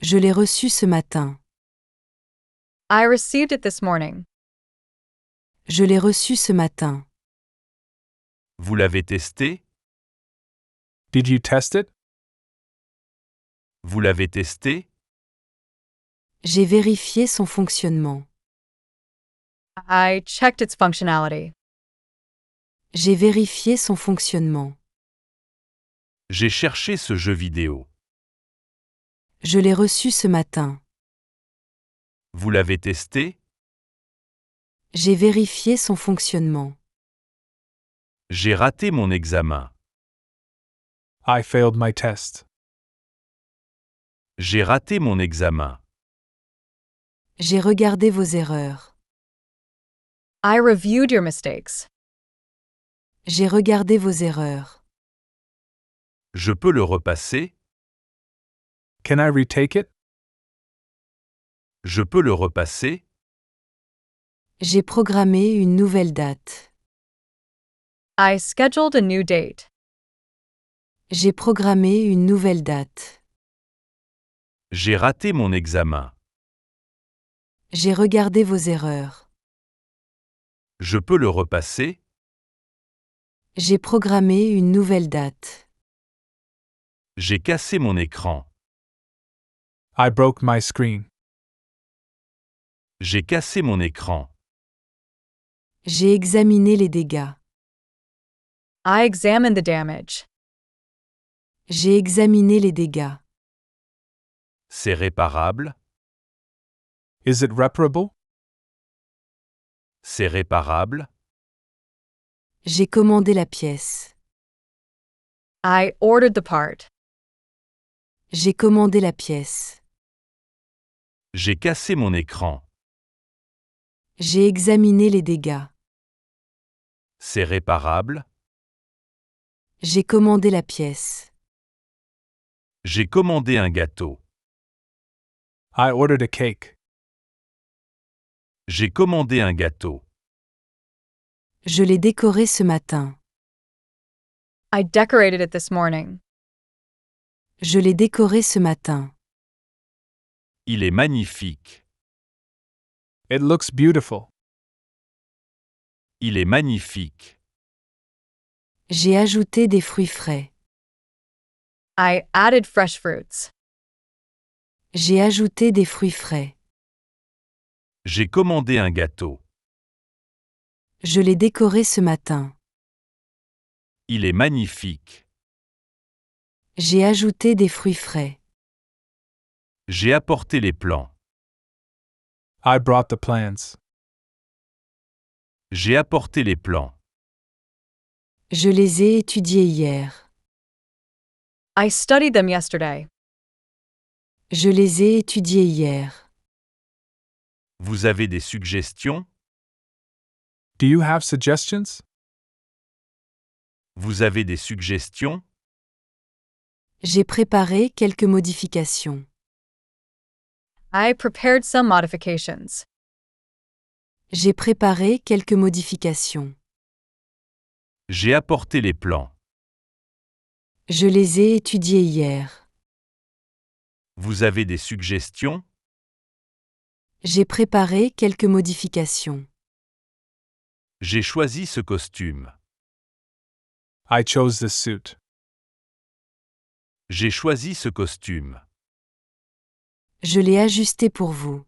Je l'ai reçu ce matin. I received it this morning. Je l'ai reçu ce matin. Vous l'avez testé? Did you test it? Vous l'avez testé? J'ai vérifié son fonctionnement. I checked its functionality. J'ai vérifié son fonctionnement. J'ai cherché ce jeu vidéo. Je l'ai reçu ce matin. Vous l'avez testé? J'ai vérifié son fonctionnement. J'ai raté mon examen. I failed my test. J'ai raté mon examen. J'ai regardé vos erreurs. I reviewed your mistakes. J'ai regardé vos erreurs. Je peux le repasser? Can I retake it? Je peux le repasser? J'ai programmé une nouvelle date. I scheduled a new date. J'ai programmé une nouvelle date. J'ai raté mon examen. J'ai regardé vos erreurs. Je peux le repasser? J'ai programmé une nouvelle date. J'ai cassé mon écran. I broke my screen. J'ai cassé mon écran. J'ai examiné les dégâts. I examined the damage. J'ai examiné les dégâts. C'est réparable? Is it reparable? C'est réparable? J'ai commandé la pièce. I ordered the part. J'ai commandé la pièce. J'ai cassé mon écran. J'ai examiné les dégâts. C'est réparable? J'ai commandé la pièce. J'ai commandé un gâteau. I ordered a cake. J'ai commandé un gâteau. Je l'ai décoré ce matin. I decorated it this morning. Je l'ai décoré ce matin. Il est magnifique. It looks beautiful. Il est magnifique. J'ai ajouté des fruits frais. I added fresh fruits. J'ai ajouté des fruits frais. J'ai commandé un gâteau. Je l'ai décoré ce matin. Il est magnifique. J'ai ajouté des fruits frais. J'ai apporté les plans. I brought the plans. J'ai apporté les plans. Je les ai étudiés hier. I studied them yesterday. Je les ai étudiés hier. Vous avez des suggestions? Do you have suggestions? Vous avez des suggestions? J'ai préparé quelques modifications. I prepared some modifications. J'ai préparé quelques modifications. J'ai apporté les plans. Je les ai étudiés hier. Vous avez des suggestions? J'ai préparé quelques modifications. J'ai choisi ce costume. I chose this suit. J'ai choisi ce costume. Je l'ai ajusté pour vous.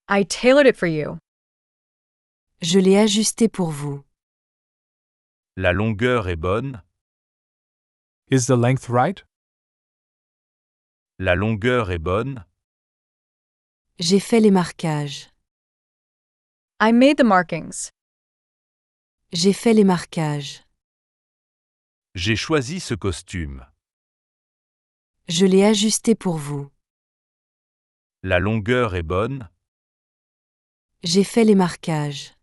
I tailored it for you. Je l'ai ajusté pour vous. La longueur est bonne? Is the length right? La longueur est bonne? J'ai fait les marquages. I made the markings. J'ai fait les marquages. J'ai choisi ce costume. Je l'ai ajusté pour vous. La longueur est bonne? J'ai fait les marquages.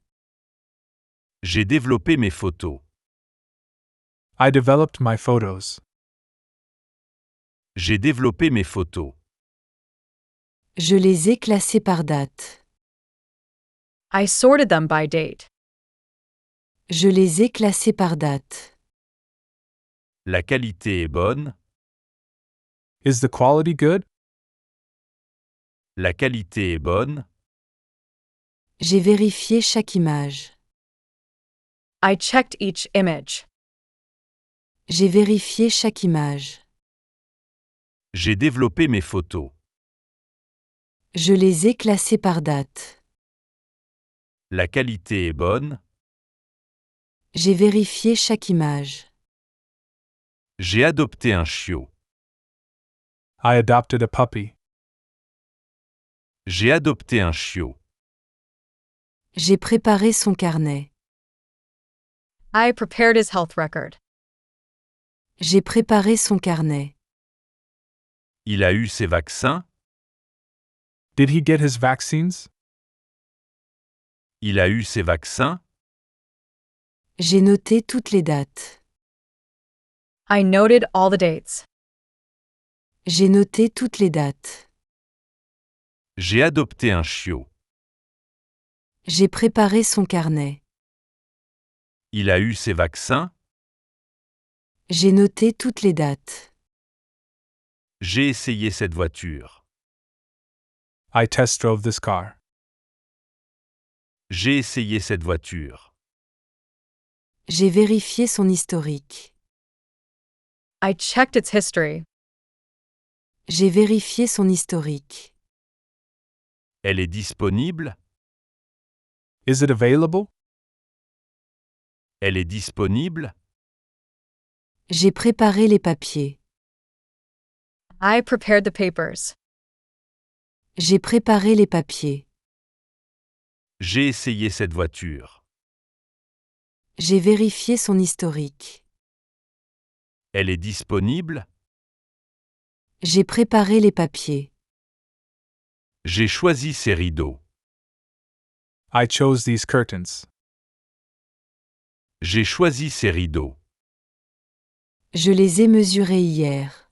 J'ai développé mes photos. I developed my photos. J'ai développé mes photos. Je les ai classés par date. I sorted them by date. Je les ai classés par date. La qualité est bonne. Is the quality good? La qualité est bonne. J'ai vérifié chaque image. I checked each image. J'ai vérifié chaque image. J'ai développé mes photos. Je les ai classés par date. La qualité est bonne. J'ai vérifié chaque image. J'ai adopté un chiot. I adopted a puppy. J'ai adopté un chiot. J'ai préparé son carnet. I prepared his health record. J'ai préparé son carnet. Il a eu ses vaccins. Did he get his vaccines? Il a eu ses vaccins. J'ai noté toutes les dates. I noted all the dates. J'ai noté toutes les dates. J'ai adopté un chiot. J'ai préparé son carnet. Il a eu ses vaccins. J'ai noté toutes les dates. J'ai essayé cette voiture. I test drove this car. J'ai essayé cette voiture. J'ai vérifié son historique. I checked its history. J'ai vérifié son historique. Elle est disponible. Is it available? Elle est disponible. J'ai préparé les papiers. I prepared the papers. J'ai préparé les papiers. J'ai essayé cette voiture. J'ai vérifié son historique. Elle est disponible. J'ai préparé les papiers. J'ai choisi ces rideaux. I chose these curtains. J'ai choisi ces rideaux. Je les ai mesurés hier.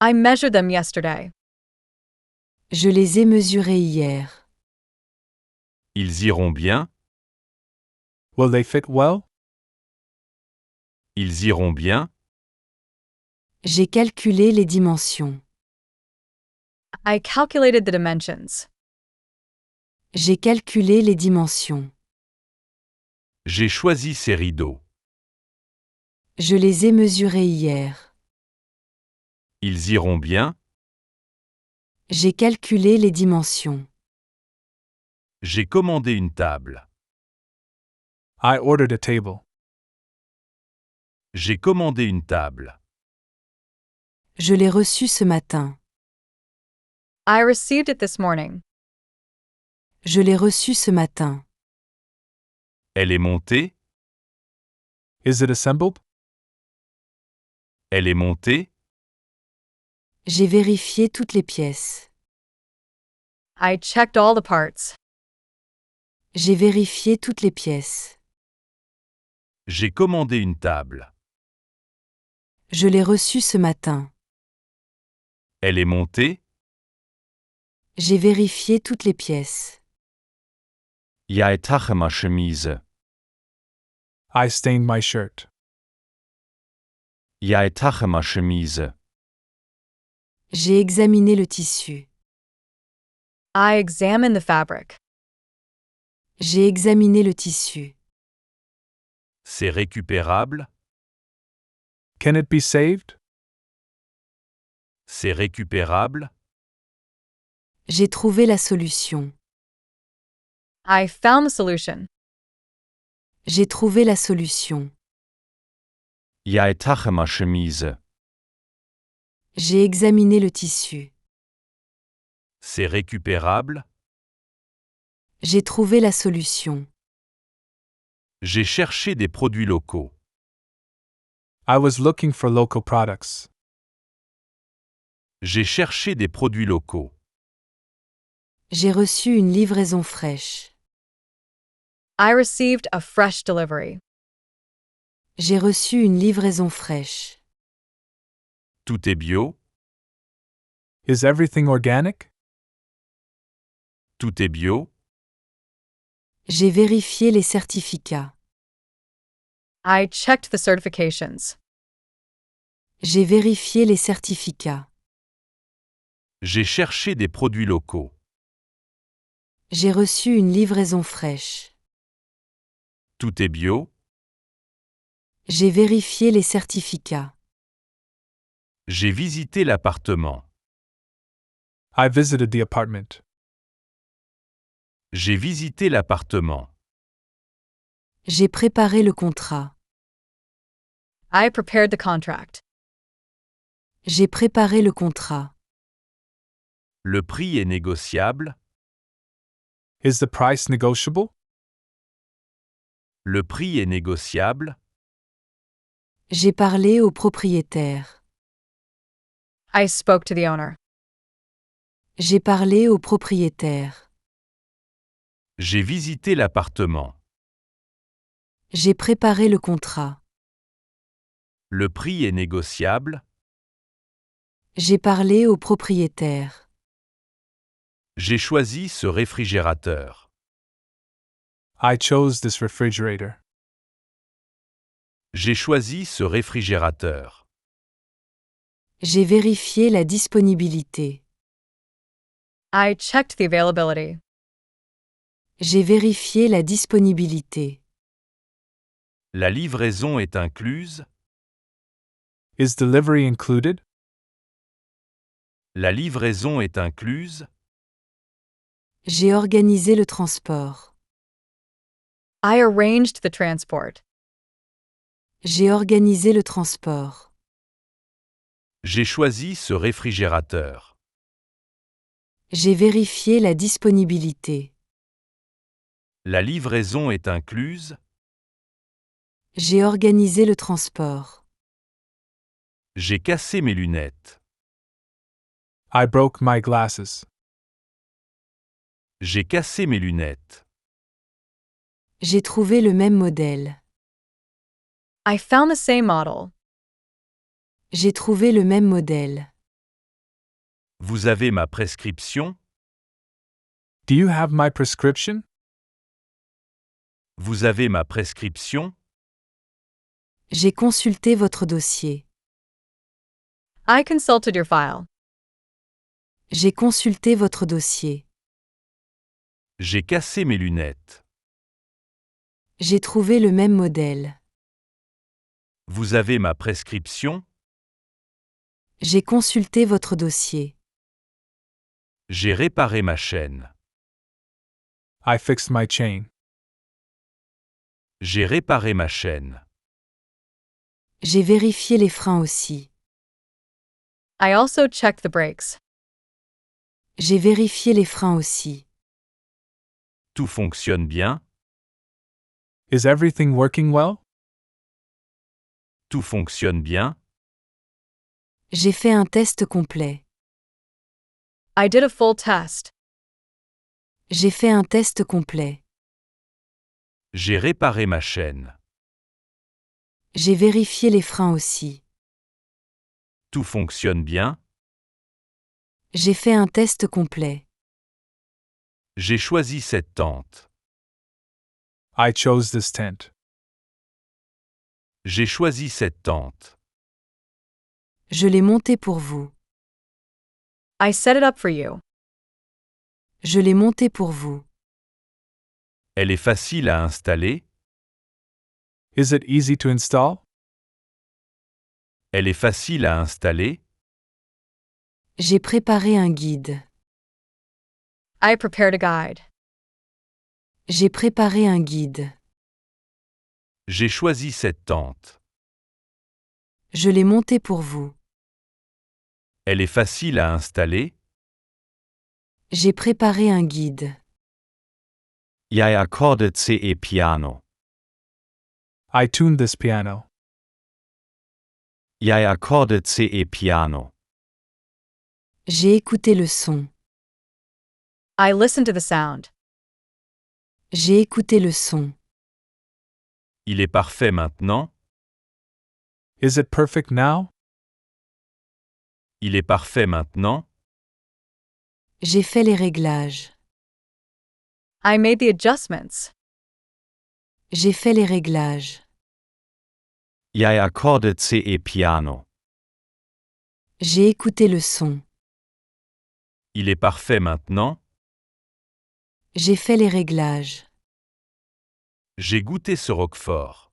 I measured them yesterday. Je les ai mesurés hier. Ils iront bien. Will they fit well? Ils iront bien. J'ai calculé les dimensions. I calculated the dimensions. J'ai calculé les dimensions. J'ai choisi ces rideaux. Je les ai mesurés hier. Ils iront bien. J'ai calculé les dimensions. J'ai commandé une table. I ordered a table. J'ai commandé une table. Je l'ai reçu ce matin. I received it this morning. Je l'ai reçu ce matin. Elle est montée. Is it assembled? Elle est montée. J'ai vérifié toutes les pièces. I checked all the parts. J'ai vérifié toutes les pièces. J'ai commandé une table. Je l'ai reçu ce matin. Elle est montée. J'ai vérifié toutes les pièces. Jeg tager ma chemise. I stained my shirt. Jeg tager ma chemise. J'ai examiné le tissu. I examined the fabric. J'ai examiné le tissu. C'est récupérable. Can it be saved? C'est récupérable. J'ai trouvé la solution. I found the solution. J'ai trouvé la solution. Jeg tager ma chemise. J'ai examiné le tissu. C'est récupérable. J'ai trouvé la solution. J'ai cherché des produits locaux. I was looking for local products. J'ai cherché des produits locaux. J'ai reçu une livraison fraîche. I received a fresh delivery. J'ai reçu une livraison fraîche. Tout est bio. Is everything organic? Tout est bio? J'ai vérifié les certificats. I checked the certifications. J'ai vérifié les certificats. J'ai cherché des produits locaux. J'ai reçu une livraison fraîche. Tout est bio? J'ai vérifié les certificats. J'ai visité l'appartement. I visited the apartment. J'ai visité l'appartement. J'ai préparé le contrat. I prepared the contract. J'ai préparé le contrat. Le prix est négociable? Is the price negotiable? Le prix est négociable? J'ai parlé au propriétaire. I spoke to the owner. J'ai parlé au propriétaire. J'ai visité l'appartement. J'ai préparé le contrat. Le prix est négociable? J'ai parlé au propriétaire. J'ai choisi ce réfrigérateur. I chose this refrigerator. J'ai choisi ce réfrigérateur. J'ai vérifié la disponibilité. I checked the availability. J'ai vérifié la disponibilité. La livraison est incluse? Is delivery included? La livraison est incluse? J'ai organisé le transport. I arranged the transport. J'ai organisé le transport. J'ai choisi ce réfrigérateur. J'ai vérifié la disponibilité. La livraison est incluse? J'ai organisé le transport. J'ai cassé mes lunettes. I broke my glasses. J'ai cassé mes lunettes. J'ai trouvé le même modèle. I found the same model. J'ai trouvé le même modèle. Vous avez ma prescription? Do you have my prescription? Vous avez ma prescription? J'ai consulté votre dossier. I consulted your file. J'ai consulté votre dossier. J'ai cassé mes lunettes. J'ai trouvé le même modèle. Vous avez ma prescription? J'ai consulté votre dossier. J'ai réparé ma chaîne. I fixed my chain. J'ai réparé ma chaîne. J'ai vérifié les freins aussi. I also checked the brakes. J'ai vérifié les freins aussi. Tout fonctionne bien? Is everything working well? Tout fonctionne bien? J'ai fait un test complet. I did a full test. J'ai fait un test complet. J'ai réparé ma chaîne. J'ai vérifié les freins aussi. Tout fonctionne bien? J'ai fait un test complet. J'ai choisi cette tente. I chose this tent. J'ai choisi cette tente. Je l'ai monté pour vous. I set it up for you. Je l'ai monté pour vous. Elle est facile à installer? Is it easy to install? Elle est facile à installer? J'ai préparé un guide. I prepared a guide. J'ai préparé un guide. J'ai choisi cette tente. Je l'ai monté pour vous. Elle est facile à installer? J'ai préparé un guide. Jeg akkordet ce piano. I tuned this piano. Jeg akkordet ce piano. J'ai écouté le son. I listened to the sound. J'ai écouté le son. Il est parfait maintenant? Is it perfect now? Il est parfait maintenant? J'ai fait les réglages. I made the adjustments. J'ai fait les réglages. Jeg akkordet ce piano. J'ai écouté le son. Il est parfait maintenant. J'ai fait les réglages. J'ai goûté ce roquefort.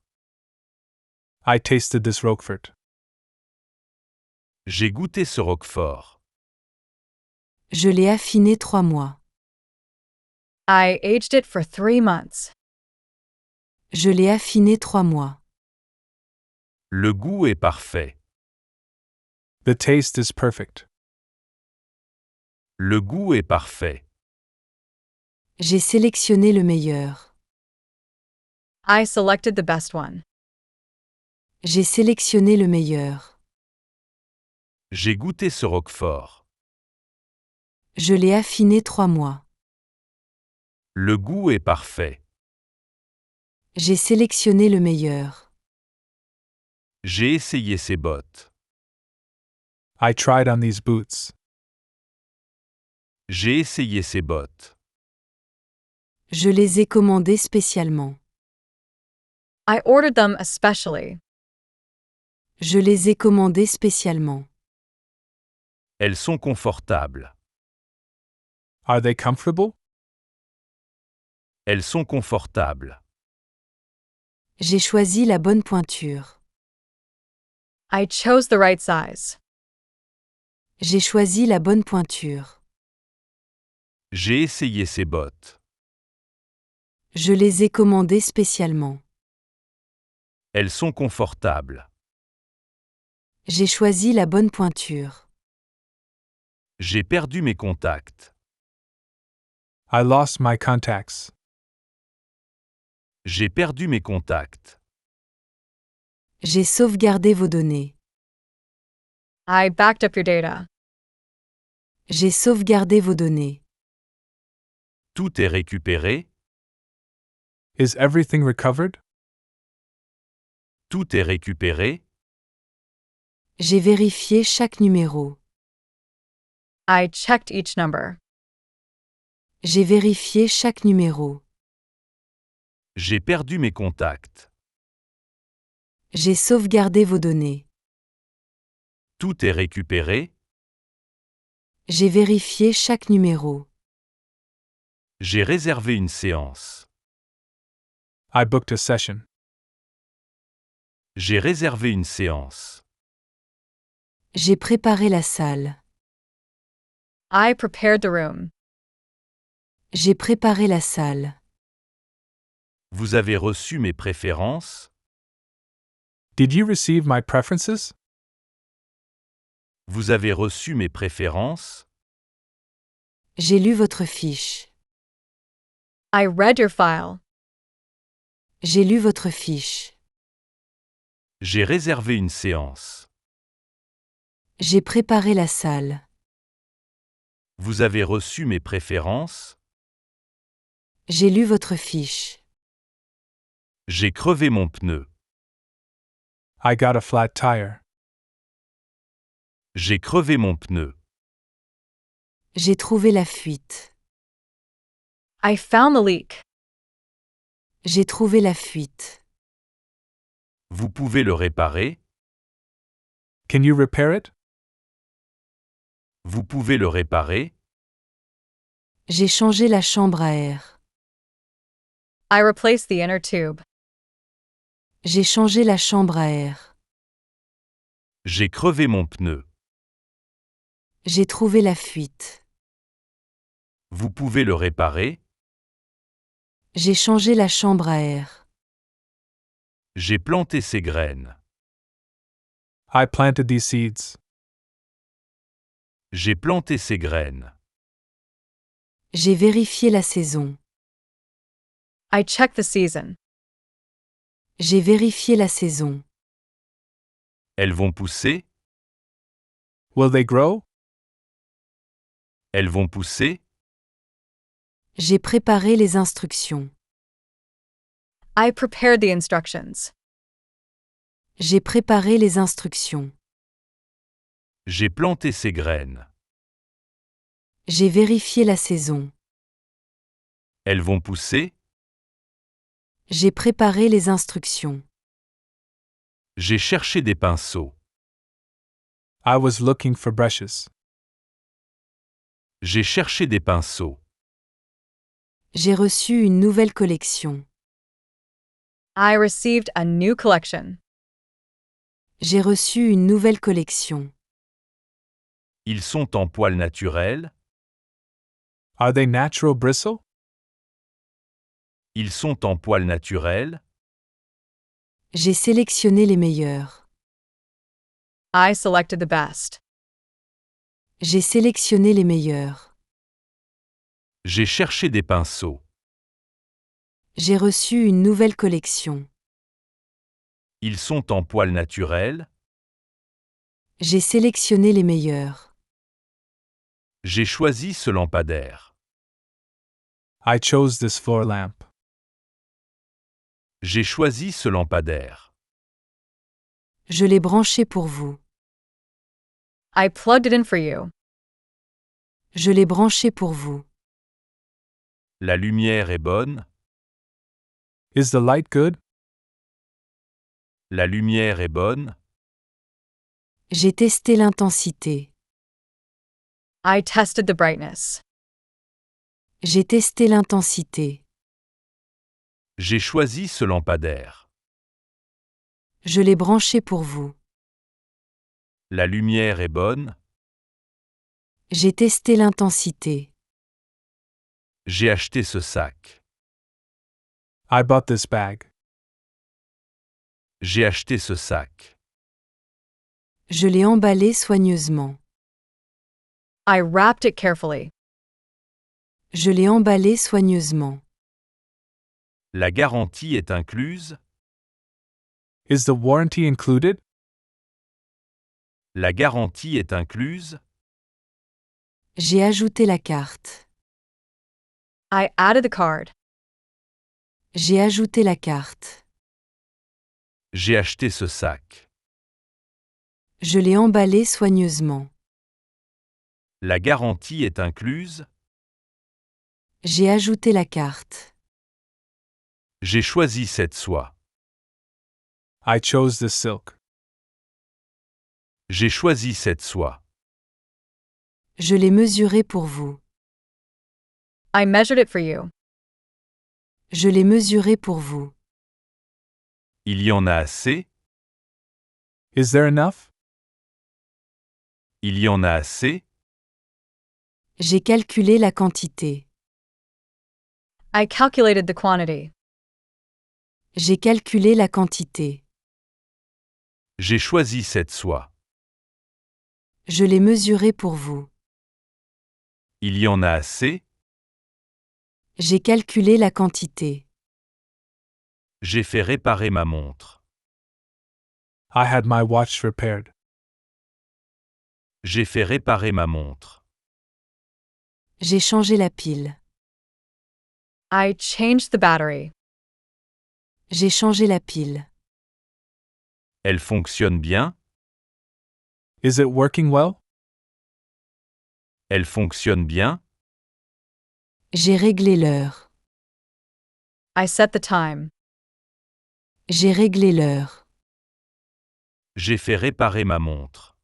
I tasted this Roquefort. J'ai goûté ce roquefort. Je l'ai affiné 3 mois. I aged it for 3 months. Je l'ai affiné 3 mois. Le goût est parfait. The taste is perfect. Le goût est parfait. J'ai sélectionné le meilleur. I selected the best one. J'ai sélectionné le meilleur. J'ai goûté ce roquefort. Je l'ai affiné 3 mois. Le goût est parfait. J'ai sélectionné le meilleur. J'ai essayé ces bottes. I tried on these boots. J'ai essayé ces bottes. Je les ai commandées spécialement. I ordered them especially. Je les ai commandées spécialement. Elles sont confortables. Are they comfortable? Elles sont confortables. J'ai choisi la bonne pointure. I chose the right size. J'ai choisi la bonne pointure. J'ai essayé ces bottes. Je les ai commandées spécialement. Elles sont confortables. J'ai choisi la bonne pointure. J'ai perdu mes contacts. I lost my contacts. J'ai perdu mes contacts. J'ai sauvegardé vos données. I backed up your data. J'ai sauvegardé vos données. Tout est récupéré. Is everything recovered? Tout est récupéré. J'ai vérifié chaque numéro. I checked each number. J'ai vérifié chaque numéro. J'ai perdu mes contacts. J'ai sauvegardé vos données. Tout est récupéré. J'ai vérifié chaque numéro. J'ai réservé une séance. I booked a session. J'ai réservé une séance. J'ai préparé la salle. I prepared the room. J'ai préparé la salle. Vous avez reçu mes préférences? Did you receive my preferences? Vous avez reçu mes préférences? J'ai lu votre fiche. I read your file. J'ai lu votre fiche. J'ai réservé une séance. J'ai préparé la salle. Vous avez reçu mes préférences? J'ai lu votre fiche. J'ai crevé mon pneu. I got a flat tire. J'ai crevé mon pneu. J'ai trouvé la fuite. I found the leak. J'ai trouvé la fuite. Vous pouvez le réparer? Can you repair it? Vous pouvez le réparer? J'ai changé la chambre à air. I replaced the inner tube. J'ai changé la chambre à air. J'ai crevé mon pneu. J'ai trouvé la fuite. Vous pouvez le réparer? J'ai changé la chambre à air. J'ai planté ces graines. I planted these seeds. J'ai planté ces graines. J'ai vérifié la saison. I checked the season. J'ai vérifié la saison. Elles vont pousser? Will they grow? Elles vont pousser? J'ai préparé les instructions. I prepared the instructions. J'ai préparé les instructions. J'ai planté ces graines. J'ai vérifié la saison. Elles vont pousser? J'ai préparé les instructions. J'ai cherché des pinceaux. I was looking for brushes. J'ai cherché des pinceaux. J'ai reçu une nouvelle collection. I received a new collection. J'ai reçu une nouvelle collection. Ils sont en poils naturels? Are they natural bristle? Ils sont en poils naturels? J'ai sélectionné les meilleurs. I selected the best. J'ai sélectionné les meilleurs. J'ai cherché des pinceaux. J'ai reçu une nouvelle collection. Ils sont en poils naturels? J'ai sélectionné les meilleurs. J'ai choisi ce lampadaire. I chose this floor lamp. J'ai choisi ce lampadaire. Je l'ai branché pour vous. I plugged it in for you. Je l'ai branché pour vous. La lumière est bonne? Is the light good? La lumière est bonne? J'ai testé l'intensité. I tested the brightness. J'ai testé l'intensité. J'ai choisi ce lampadaire. Je l'ai branché pour vous. La lumière est bonne? J'ai testé l'intensité. J'ai acheté ce sac. I bought this bag. J'ai acheté ce sac. Je l'ai emballé soigneusement. I wrapped it carefully. Je l'ai emballé soigneusement. La garantie est incluse? Is the warranty included? La garantie est incluse? J'ai ajouté la carte. I added the card. J'ai ajouté la carte. J'ai acheté ce sac. Je l'ai emballé soigneusement. La garantie est incluse? J'ai ajouté la carte. J'ai choisi cette soie. I chose this silk. J'ai choisi cette soie. Je l'ai mesuré pour vous. I measured it for you. Je l'ai mesuré pour vous. Il y en a assez? Is there enough? Il y en a assez? J'ai calculé la quantité. I calculated the quantity. J'ai calculé la quantité. J'ai choisi cette soie. Je l'ai mesuré pour vous. Il y en a assez? J'ai calculé la quantité. J'ai fait réparer ma montre. I had my watch repaired. J'ai fait réparer ma montre. J'ai changé la pile. I changed the battery. J'ai changé la pile. Elle fonctionne bien? Is it working well? Elle fonctionne bien? J'ai réglé l'heure. I set the time. J'ai réglé l'heure. J'ai fait réparer ma montre.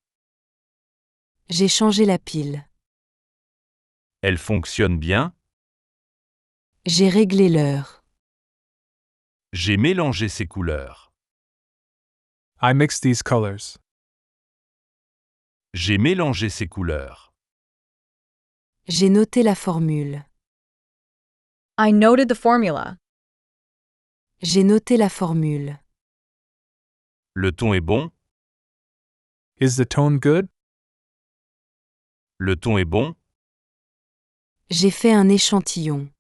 J'ai changé la pile. Elle fonctionne bien? J'ai réglé l'heure. J'ai mélangé ces couleurs. I mixed these colors. J'ai mélangé ces couleurs. J'ai noté la formule. I noted the formula. J'ai noté la formule. Le ton est bon? Is the tone good? Le ton est bon? J'ai fait un échantillon.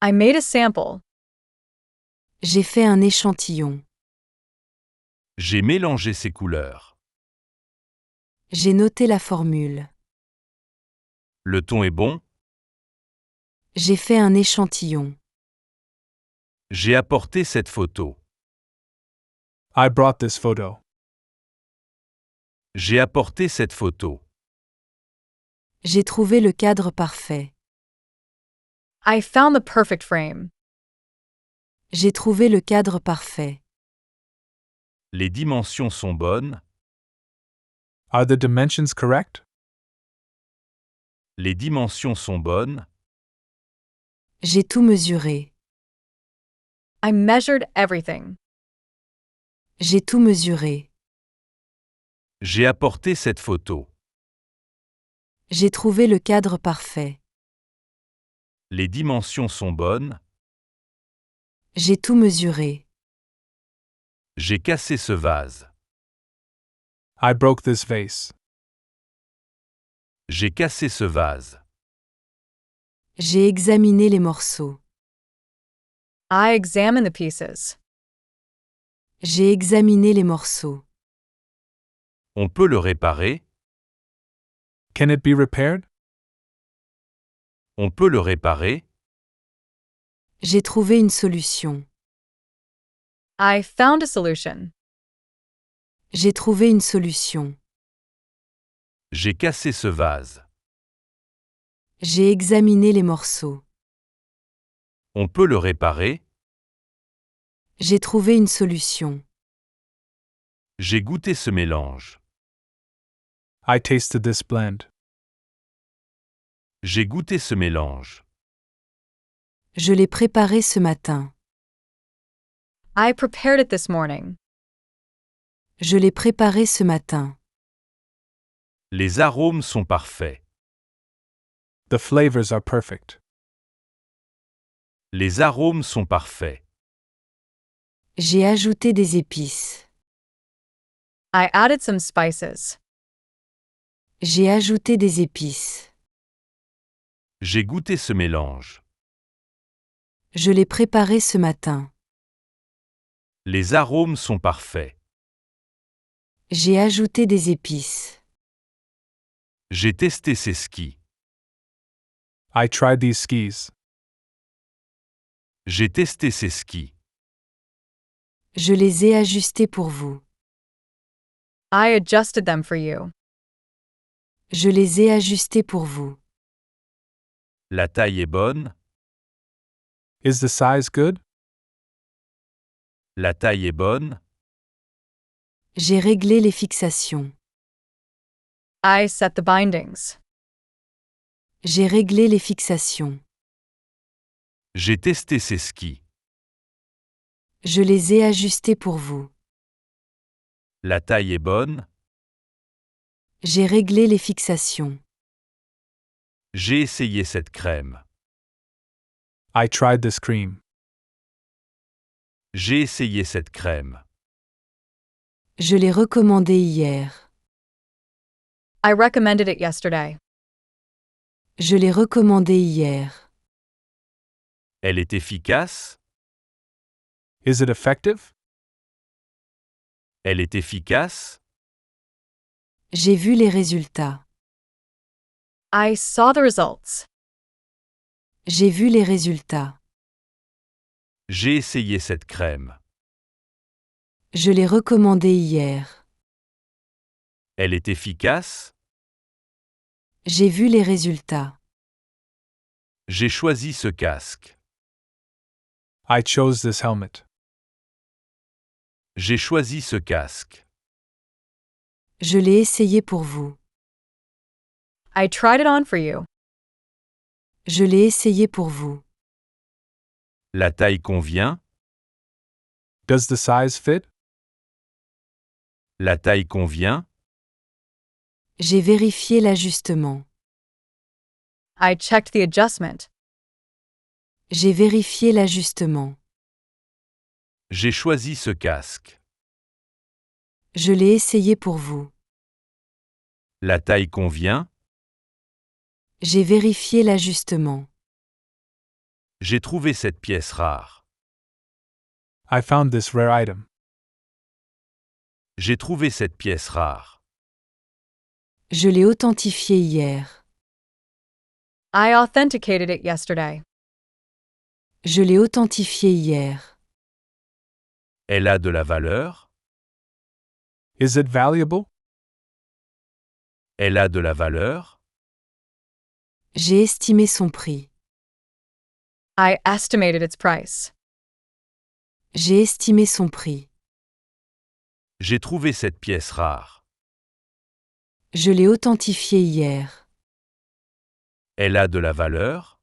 I made a sample. J'ai fait un échantillon. J'ai mélangé ces couleurs. J'ai noté la formule. Le ton est bon? J'ai fait un échantillon. J'ai apporté cette photo. I brought this photo. J'ai apporté cette photo. J'ai trouvé le cadre parfait. I found the perfect frame. J'ai trouvé le cadre parfait. Les dimensions sont bonnes. Are the dimensions correct? Les dimensions sont bonnes. J'ai tout mesuré. I measured everything. J'ai tout mesuré. J'ai apporté cette photo. J'ai trouvé le cadre parfait. Les dimensions sont bonnes. J'ai tout mesuré. J'ai cassé ce vase. I broke this vase. J'ai cassé ce vase. J'ai examiné les morceaux. I examined the pieces. J'ai examiné les morceaux. On peut le réparer. Can it be repaired? On peut le réparer. J'ai trouvé une solution. I found a solution. J'ai trouvé une solution. J'ai cassé ce vase. J'ai examiné les morceaux. On peut le réparer. J'ai trouvé une solution. J'ai goûté ce mélange. I tasted this blend. J'ai goûté ce mélange. Je l'ai préparé ce matin. I prepared it this morning. Je l'ai préparé ce matin. Les arômes sont parfaits. The flavors are perfect. Les arômes sont parfaits. J'ai ajouté des épices. I added some spices. J'ai ajouté des épices. J'ai goûté ce mélange. Je l'ai préparé ce matin. Les arômes sont parfaits. J'ai ajouté des épices. J'ai testé ces skis. I tried these skis. J'ai testé ces skis. Je les ai ajustés pour vous. I adjusted them for you. Je les ai ajustés pour vous. La taille est bonne. Is the size good? La taille est bonne. J'ai réglé les fixations. I set the bindings. J'ai réglé les fixations. J'ai testé ces skis. Je les ai ajustés pour vous. La taille est bonne. J'ai réglé les fixations. J'ai essayé cette crème. I tried this cream. J'ai essayé cette crème. Je l'ai recommandé hier. I recommended it yesterday. Je l'ai recommandé hier. Elle est efficace. Is it effective? Elle est efficace. J'ai vu les résultats. I saw the results. J'ai vu les résultats. J'ai essayé cette crème. Je l'ai recommandé hier. Elle est efficace. J'ai vu les résultats. J'ai choisi ce casque. I chose this helmet. J'ai choisi ce casque. Je l'ai essayé pour vous. I tried it on for you. Je l'ai essayé pour vous. La taille convient. Does the size fit? La taille convient. J'ai vérifié l'ajustement. I checked the adjustment. J'ai vérifié l'ajustement. J'ai choisi ce casque. Je l'ai essayé pour vous. La taille convient. J'ai vérifié l'ajustement. J'ai trouvé cette pièce rare. I found this rare item. J'ai trouvé cette pièce rare. Je l'ai authentifié hier. I authenticated it yesterday. Je l'ai authentifié hier. Elle a de la valeur. Is it valuable? Elle a de la valeur. J'ai estimé son prix. I estimated its price. J'ai estimé son prix. J'ai trouvé cette pièce rare. Je l'ai authentifiée hier. Elle a de la valeur.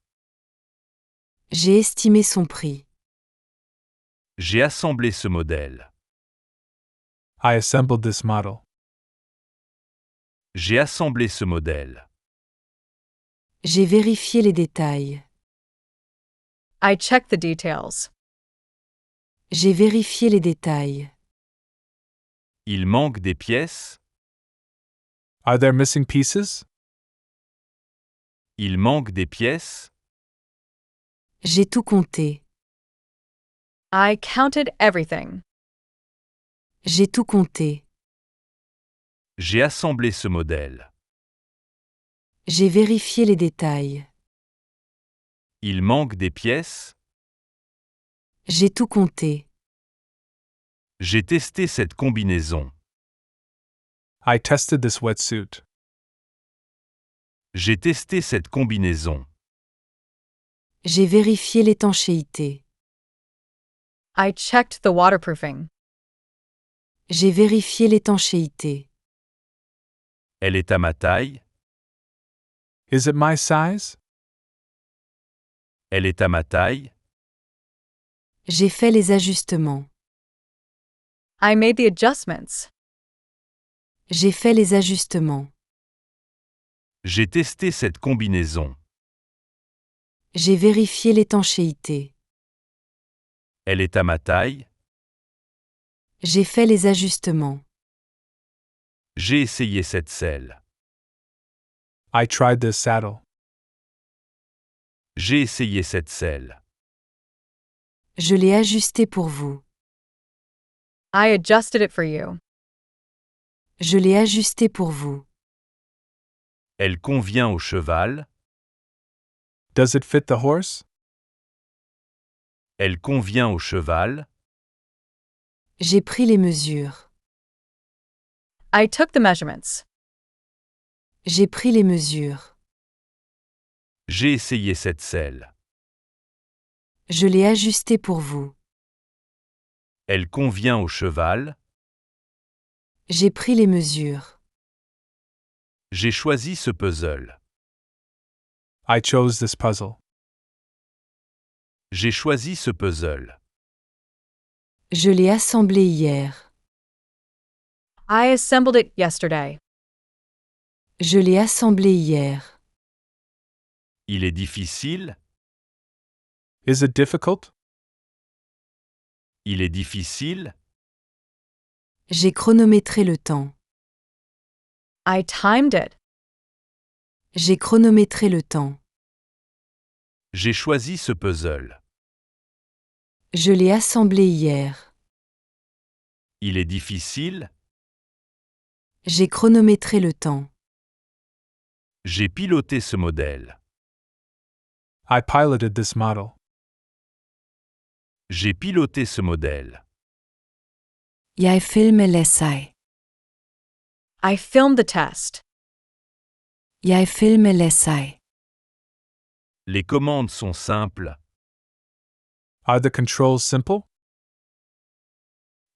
J'ai estimé son prix. J'ai assemblé ce modèle. I assembled this model. J'ai assemblé ce modèle. J'ai vérifié les détails. I checked the details. J'ai vérifié les détails. Il manque des pièces. Are there missing pieces? Il manque des pièces. J'ai tout compté. I counted everything. J'ai tout compté. J'ai assemblé ce modèle. J'ai vérifié les détails. Il manque des pièces. J'ai tout compté. J'ai testé cette combinaison. I tested this wetsuit. J'ai testé cette combinaison. J'ai vérifié l'étanchéité. I checked the waterproofing. J'ai vérifié l'étanchéité. Elle est à ma taille. Is it my size? Elle est à ma taille. J'ai fait les ajustements. I made the adjustments. J'ai fait les ajustements. J'ai testé cette combinaison. J'ai vérifié l'étanchéité. Elle est à ma taille. J'ai fait les ajustements. J'ai essayé cette selle. I tried this saddle. J'ai essayé cette selle. Je l'ai ajusté pour vous. I adjusted it for you. Je l'ai ajusté pour vous. Elle convient au cheval. Does it fit the horse? Elle convient au cheval. J'ai pris les mesures. I took the measurements. J'ai pris les mesures. J'ai essayé cette selle. Je l'ai ajusté pour vous. Elle convient au cheval. J'ai pris les mesures. J'ai choisi ce puzzle. I chose this puzzle. J'ai choisi ce puzzle. Je l'ai assemblé hier. I assembled it yesterday. Je l'ai assemblé hier. Il est difficile. Is it difficult? Il est difficile. J'ai chronométré le temps. I timed it. J'ai chronométré le temps. J'ai choisi ce puzzle. Je l'ai assemblé hier. Il est difficile. J'ai chronométré le temps. J'ai piloté ce modèle. I piloted this model. J'ai piloté ce modèle. Jeg filmer l'essai. I filmed the test. Jeg filmer l'essai. Les commandes sont simples. Are the controls simple?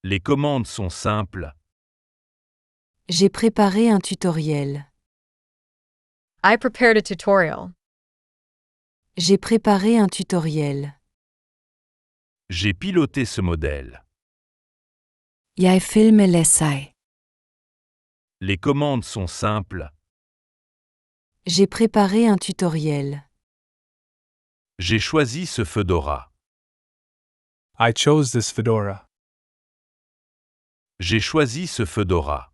Les commandes sont simples. J'ai préparé un tutoriel. I prepared a tutorial. J'ai préparé un tutoriel. J'ai piloté ce modèle. Jeg filmer l'essai. Les commandes sont simples. J'ai préparé un tutoriel. J'ai choisi ce fedora. I chose this fedora. J'ai choisi ce fedora.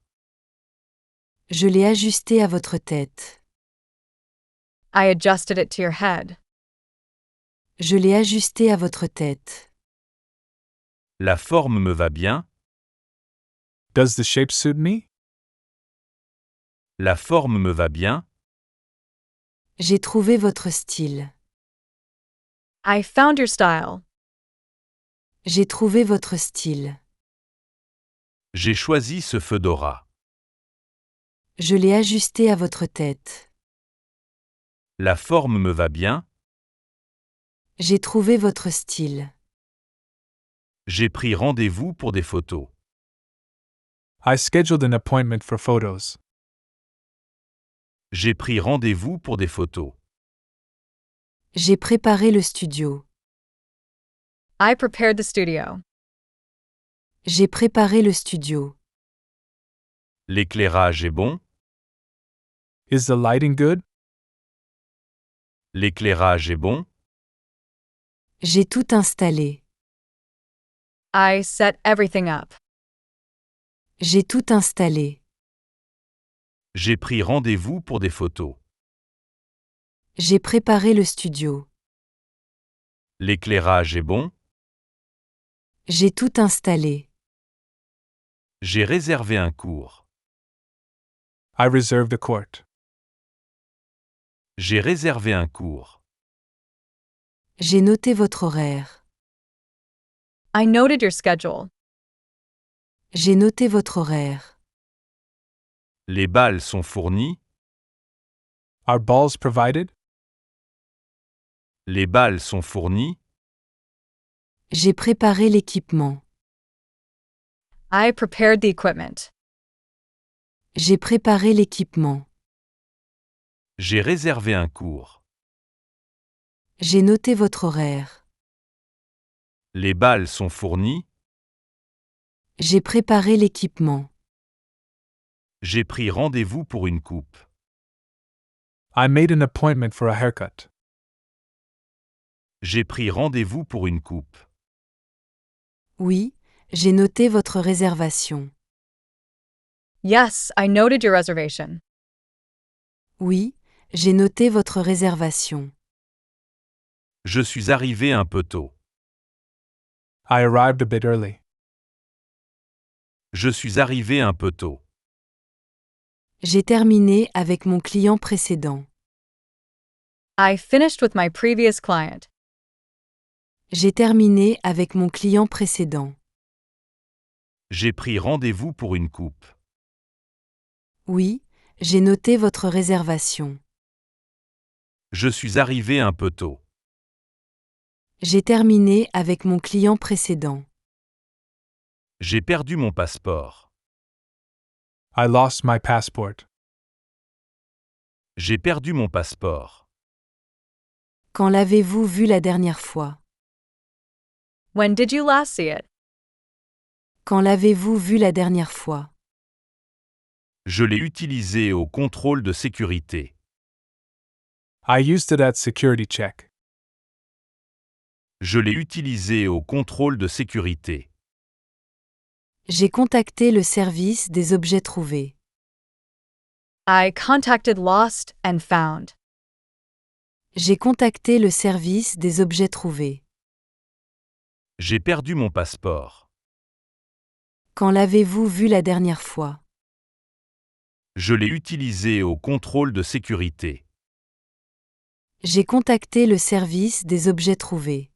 Je l'ai ajusté à votre tête. I adjusted it to your head. Je l'ai ajusté à votre tête. La forme me va bien. Does the shape suit me? La forme me va bien. J'ai trouvé votre style. I found your style. J'ai trouvé votre style. J'ai choisi ce fedora. Je l'ai ajusté à votre tête. La forme me va bien. J'ai trouvé votre style. J'ai pris rendez-vous pour des photos. I scheduled an appointment for photos. J'ai pris rendez-vous pour des photos. J'ai préparé le studio. I prepared the studio. J'ai préparé le studio. L'éclairage est bon. Is the lighting good? L'éclairage est bon. J'ai tout installé. I set everything up. J'ai tout installé. J'ai pris rendez-vous pour des photos. J'ai préparé le studio. L'éclairage est bon. J'ai tout installé. J'ai réservé un cours. I reserved a court. J'ai réservé un cours. J'ai noté votre horaire. I noted your schedule. J'ai noté votre horaire. Les balles sont fournies. Are balls provided? Les balles sont fournies. J'ai préparé l'équipement. I prepared the equipment. J'ai préparé l'équipement. J'ai réservé un cours. J'ai noté votre horaire. Les balles sont fournies. J'ai préparé l'équipement. J'ai pris rendez-vous pour une coupe. I made an appointment for a haircut. J'ai pris rendez-vous pour une coupe. Oui, j'ai noté votre réservation. Yes, I noted your reservation. Oui, j'ai noté votre réservation. Je suis arrivé un peu tôt. I arrived a bit early. Je suis arrivé un peu tôt. J'ai terminé avec mon client précédent. I finished with my previous client. J'ai terminé avec mon client précédent. J'ai pris rendez-vous pour une coupe. Oui, j'ai noté votre réservation. Je suis arrivé un peu tôt. J'ai terminé avec mon client précédent. J'ai perdu mon passeport. I lost my passport. J'ai perdu mon passeport. Quand l'avez-vous vu la dernière fois? When did you last see it? Quand l'avez-vous vu la dernière fois? Je l'ai utilisé au contrôle de sécurité. I used it at security check. Je l'ai utilisé au contrôle de sécurité. J'ai contacté le service des objets trouvés. I contacted Lost and Found. J'ai contacté le service des objets trouvés. J'ai perdu mon passeport. Quand l'avez-vous vu la dernière fois? Je l'ai utilisé au contrôle de sécurité. J'ai contacté le service des objets trouvés.